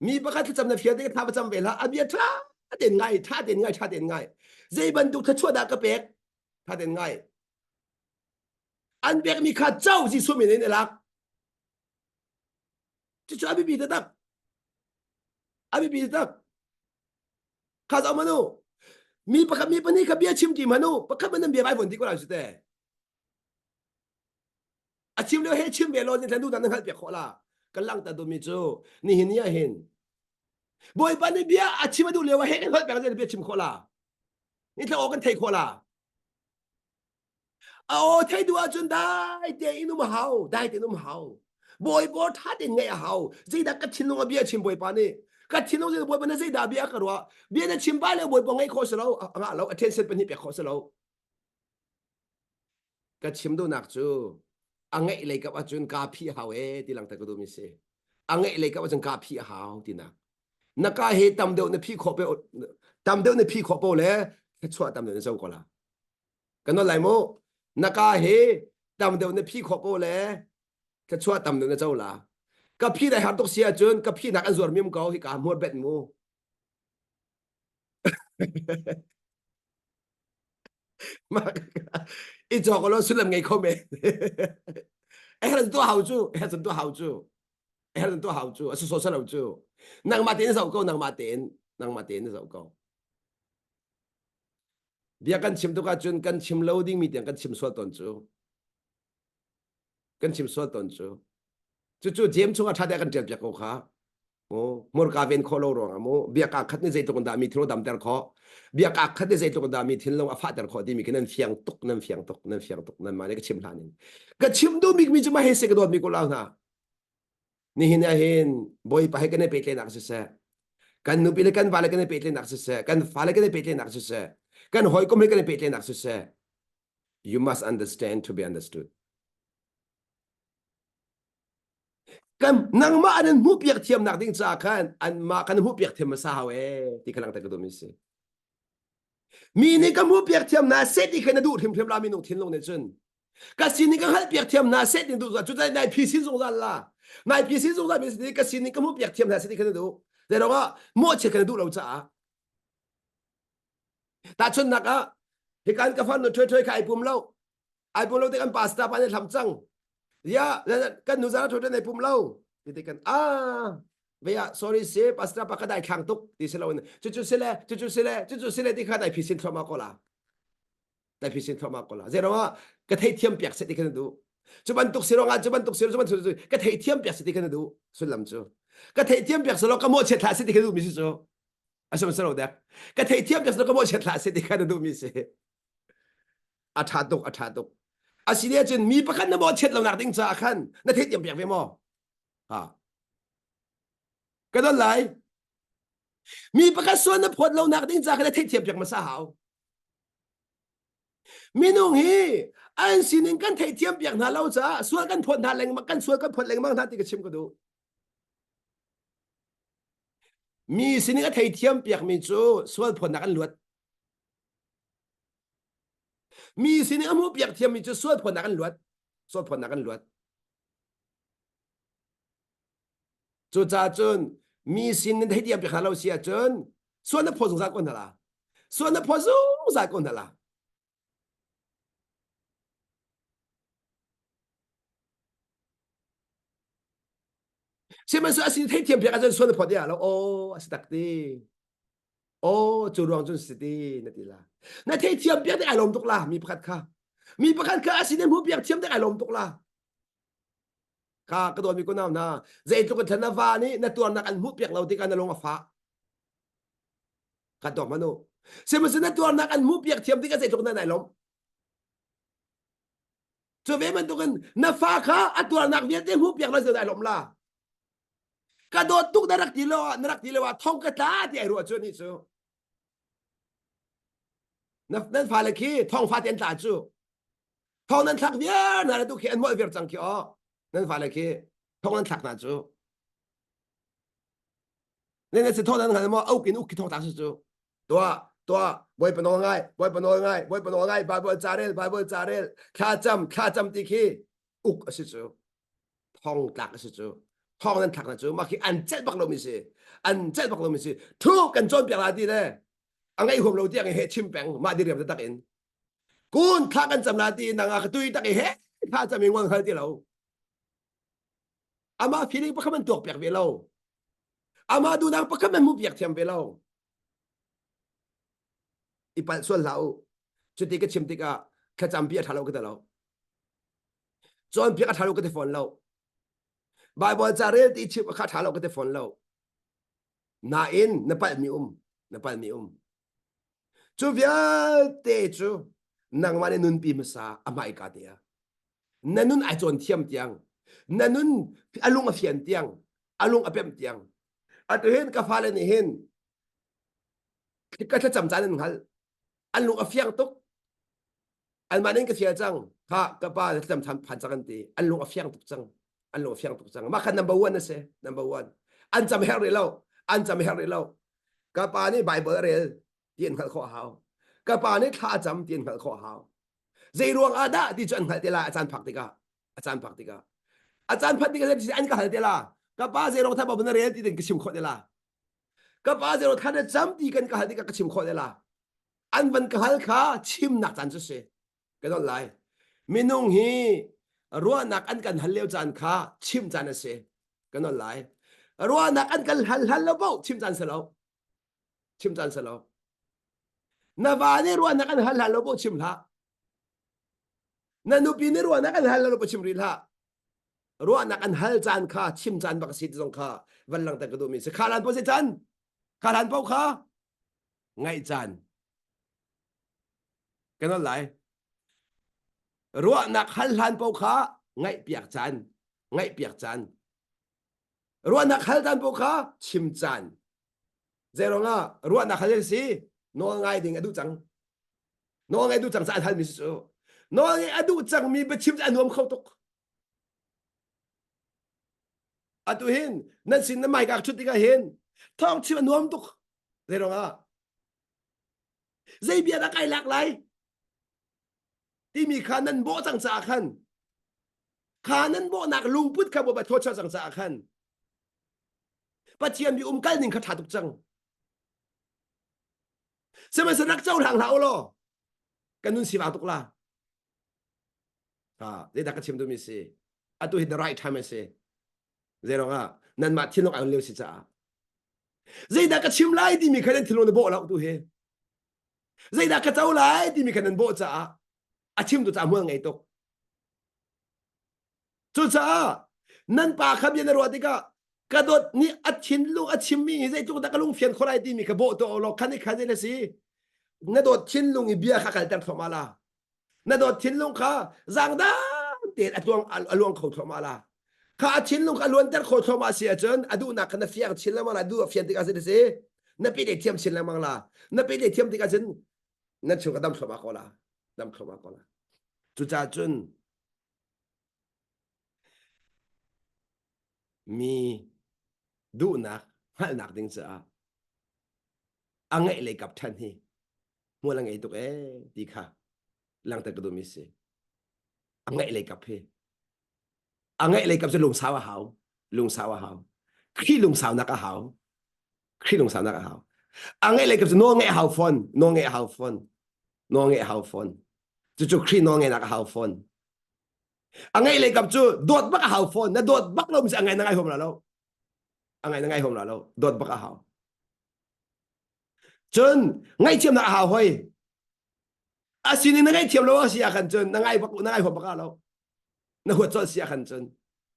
mi bác cái chăm này phía đấy thà chăm về là anh biết thà đến ngay dây bên tục thà chua đã cái bé thà đến ngay anh bé mi khá cháu gì số mình nên lạc chứ cho anh bị được abi bi tak khaza manu mi pakhat mi pani khabia chim ti manu pakhat man bia bai bon ti ko la ste a chim le he chim be lo ni than du tan hal pe khola kalang ta do mi chu ni hin ya hin boy pani bia a chim du le wa he hal pe ga bia chim khola ni tha o kan thei khola a o thei du a chun dai te inum hau dai te inum hau boy bo tha de ngai hau zai da ka chin lo bia chim boy pani ka chin lo zai boy pani zai da bia ka ro bia na chim ba le boy bo ngai kho se lo nga lo attention pani pe kho se lo ka chim du nak chu angai le ka chun ka phi hau e ti lang ta ko du mi se angai le ka chun ka phi hau ti na na ka he tam de na phi kho pe tam de na phi kho po le ka chua tam de na sau ko la ka no lai mo na ka he tam de na phi kho po le ka chua tam de na sau la ka phi dai har tok sia chun ka phi nak an zor mim ko hi ka mor bet mu mà ít cho có lo xuất làm ngày không mẹ em là多好处em là多好处em là多好处是说出来处能嘛点首歌能嘛点首歌 dia kan chim tu ka chun kan chim loading mi kan chim so ton chu kan chim so ton chu chu jem chu tha da kan tel pya ko kha o mor ka ven kholo ro amo bia ka khat ni zai to kon da mi thro dam ter kho bia ka khat ni zai to kon da mi thin lo a fa ter kho di mi kan fiang tuk nan fiang tuk nan fiang tuk nan ma le ka chim hanin ka chim du mi chu ma he se ka dot mi ko la na ni hin a hin boy pa he kan pe tle nak se se kan nu pi le kan va le kan pe tle nak se se kan fa le kan pe tle nak se se kan hoi kom le kan pe tle nak se se you must understand to be understood kan nang ma anan hu piak thiam nak ding cha khan an ma kan hu piak thiam sa hawe ti khalang ta ka do mi se mi ni ka hu piak thiam na se ti khana du thim thim la mi no thin lo ne chun ka sin ni ka hal piak thiam na se ti du chu dai nai phi sin zong la nai phi sin zong la mi se ka sin ni ka hu piak thiam na se ti khana du de ro ga mo che khana du lo cha ta chun na ka hi kan ka fan no thoi thoi khai pum lo ai pum lo te kan pasta pa ne tham chang ya kan nu za thoi thoi nei pum lo ti kan vậy à sorry sếp pastor pa ka dai khang tuk ti se lo chu se le ti kha dai phi sin thoma ko la dai phi sin thoma ko la zero wa ka thei thiam piak se ti kan du chu ban tuk siro nga chu ban tuk siro chu ban chu ka thei thiam piak se ti kan du su lam chu ka thei thiam piak se lo ka mo che tha se ti kan du mi si chu a som se lo da ka thei thiam piak se lo ka mo che tha se ti kan du mi se a tha tuk a si le chen mi pa khan na mo chet lo nak ding cha khan na thei thiam piak ve mo ha cái đó lại mi bác cái xuân nó phật lâu nạc đến ra cái thích thiệp việc mà sao hảo mi nung hi anh xin nên căn thích thiệp việc nào lâu ra xuân căn phật nào lành mà căn xuân căn phật lành mang thà thì cái chim có đủ mi xin nên cái thích thiệp việc mi chú xuân phật nào căn luật mi xin nên mua việc thiệp mi chú xuân phật nào căn luật xuân phật nào căn luật chú cha chun mi xin nên thấy điểm việc nào xia chun xuân nó phô ra con là xuân nó phô ra con là xem mà xuân xin thấy điểm việc chun xuân nó phô đi à lo ô sẽ đặc đi ô chú rong chun sẽ đi nè đi là nè thấy điểm việc để ai làm tục là mi bắt khá xin nên mua việc điểm để ai làm tục là ka ka do mi ko nam na zai tu ka thana va ni na tuan na kan mu piak lo ti kan na long fa ka do manu se ma se na tuan na kan mu piak thiam ti ka zai tu na nai lom chu ve man tu kan na fa kha a tuan nak viet te mu piak lo zai nai lom la ka do tuk na rak ti lo wa thong ka ta ti ai ru chu ni chu na nan fa le ki thong fa ten ta chu thong nan thak via na tu ki an mo ver chang ki o nên phải là khi thông ăn thạc nào chú nên là sự thông ăn là mà ốc kiến ốc kiến thông thạc chú tua bồi bồi ngay bài bồi trả lên khá chăm tí khi ốc ở chú thông thạc ở chú thông ăn thạc nào chú mà khi ăn chết bạc lông mi si thu cần chọn việc là đi đấy anh ấy hôm đầu tiên anh hết chim bèn mà đi làm đặc in cún thạc ăn chăm là đi nàng à tôi đặc in hết khá chăm mình quan hơi đi lâu ama feeling pa kaman tuak piak velo ama du nang pakam man mu biak thiam ve lo ipal sual lau chuti ka chimti ka khacham pia thalo ka lo chon pia ka thalo ka te phone lo bible cha re ti chip kha thalo ka te phone lo na in na pal mi chu via te chu nang mane nun pi masa amai ka te nanun ai chon thiam tiang nanun alung a fian tiang alung a pem tiang at hen ka phale ni hen ka cham chan hal alung a fiang tok an manin ka fian chang ha ka pa cham tham phan chang ti alung a fiang tok chang alung a fiang tok chang ma khan number 1 na se number 1 an cham her re lo an cham her re lo ka pa ni bible re tien khal kho hao ka pa ni tha cham tien khal kho hao dây ruộng ada đi chọn hal tela achan phak tika achan phat tika si an ka hal tela ka pa dây ruộng tha ba bun re ti den kisim kho tela ka pa dây ruộng tha na cham ti kan ka hal tika kisim kho tela an ban ka hal kha chim nak chan chu se ka don lai minung hi ruwa nak an kan hal leo chan kha chim chan se ka don lai ruwa nak an kan hal lo bo chim chan se lo na va ne ruwa nak an hal lo bo chim la nanu pi ni ruwa nak an hal lo bo chim ri la ruwa nak an hal chan kha chim chan bak sit zong kha van lang ta ka do mi se khalan po se chan khalan po kha ngai chan cái nó lại ruộng nạc hal han bao khá ngay piak chan ruộng nạc hal han bao khá chim chan zero nga ruộng nạc hal si no ngay ding adu chang chan hal mi su no ngay adu chang mi be chim chan nuam khâu tuk atu hin nan sin na mai ka chuti ka hin thong chim nuam tuk zero nga dây bia đã cài lạc lạiที่มีขานันโบจังจากขันขานันโบนักลุงพุทธขบวนทศจังจากขันปัจเจียนมีกันหนึ่งคาถาตุกจังสมัยสนักเจ้าทางเราล่อกันนุนสีบาตุกลาเดี๋ยวดักชิมดูมิสิอะตุฮิต the right time สิเดี๋ยวngaนั่นมาที่ลงเอาเร็วสิจ้าเดี๋ยวดักชิมไล่ที่มีคะแนนที่ลงในโบเราดูเฮเดี๋ยวดักเจ้าไล่ที่มีคะแนนโบจ้าอาชิมตัวจามเมืองไงตกจุดจ้านั่นป่าขับยันรัวติกากระโดดนี่อาชิมลูกอาชิมมีใจจุกตะกลุงเฟียนคนไรที่มีกระโบตัวเราคันนี้คันนี้เลยสินั่นโดดชิมลุงอีเบียข้ากันแต่ทอมาลานั่นโดดชิมลุงข้าจางด้าเด็ดอลวงเขาทอมาลาข้าชิมลุงข้าล้วนแต่เขาทอมาเสียจนอดูนักนั่นเฟียงชิมแล้วมาลาดูเฟียนติกาสิสินั่นเป็นเด็กเทียมชิมแล้วมังลานั่นเป็นเด็กเทียมติกาสินั่นชูกระดำทอมาโคลาดำทอมาโคลาจุดจ้าจนมีดูนักฮัลนักดิ้งจ้าอังไงเลยกับท่านที่มัวลังไงตุกดีค่ะลังแต่กระดูมิสิอังไงเลยกับพี่อังไงเลยกับจะลุงสาวหาวขี้ลุงสาวนักหาวอังไงเลยกับจะน้องไงหาวฟอนจู่ๆครีน้องไงนักหาวฟอนอังไงเลยกับจู่โดดบักหาวฟอนนะโดดบักเราไม่ใช่อังไงนังไงหอมเราโดดบักหาวจนไงเทียมนักหาวเฮ้ยอาศินีนังไงเทียมเราเสียขันจนนังไงหอมบักเรานักหัวจอดเสียขันจน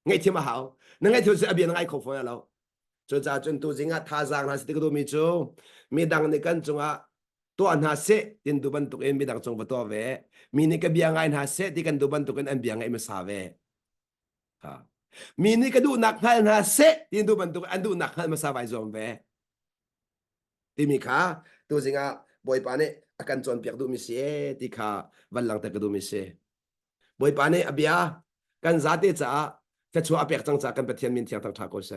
ไงเทียมหาวนังไงเทียมเสียเบียนังไงขบฟอนเราจนจนตัวจริงท่าจางน่าสิก็ดูมีจู่มีดังในกันจงตัวอันหาเสตินดูบันตุกเอ็นมีดังจงบัตัวเวมีนี่ก็เบียงไงหาเสที่กันดูบันตุกเอ็นอันเบียงไงมาสาเวมีนี่ก็ดูหนักให้หาเสตินดูบันตุกอันดูหนักให้มาสาไว้จงเวที่มีขาตัวจริงบ่อยปานนี้อาการจนเปียกดูมีเสียที่ขาวันหลังแต่ก็ดูมีเสียบ่อยปานนี้อเบียกันซาเตจ้าจะชัวเปียกจังจากกันไปเทียนมินเทียงทางทาโกเส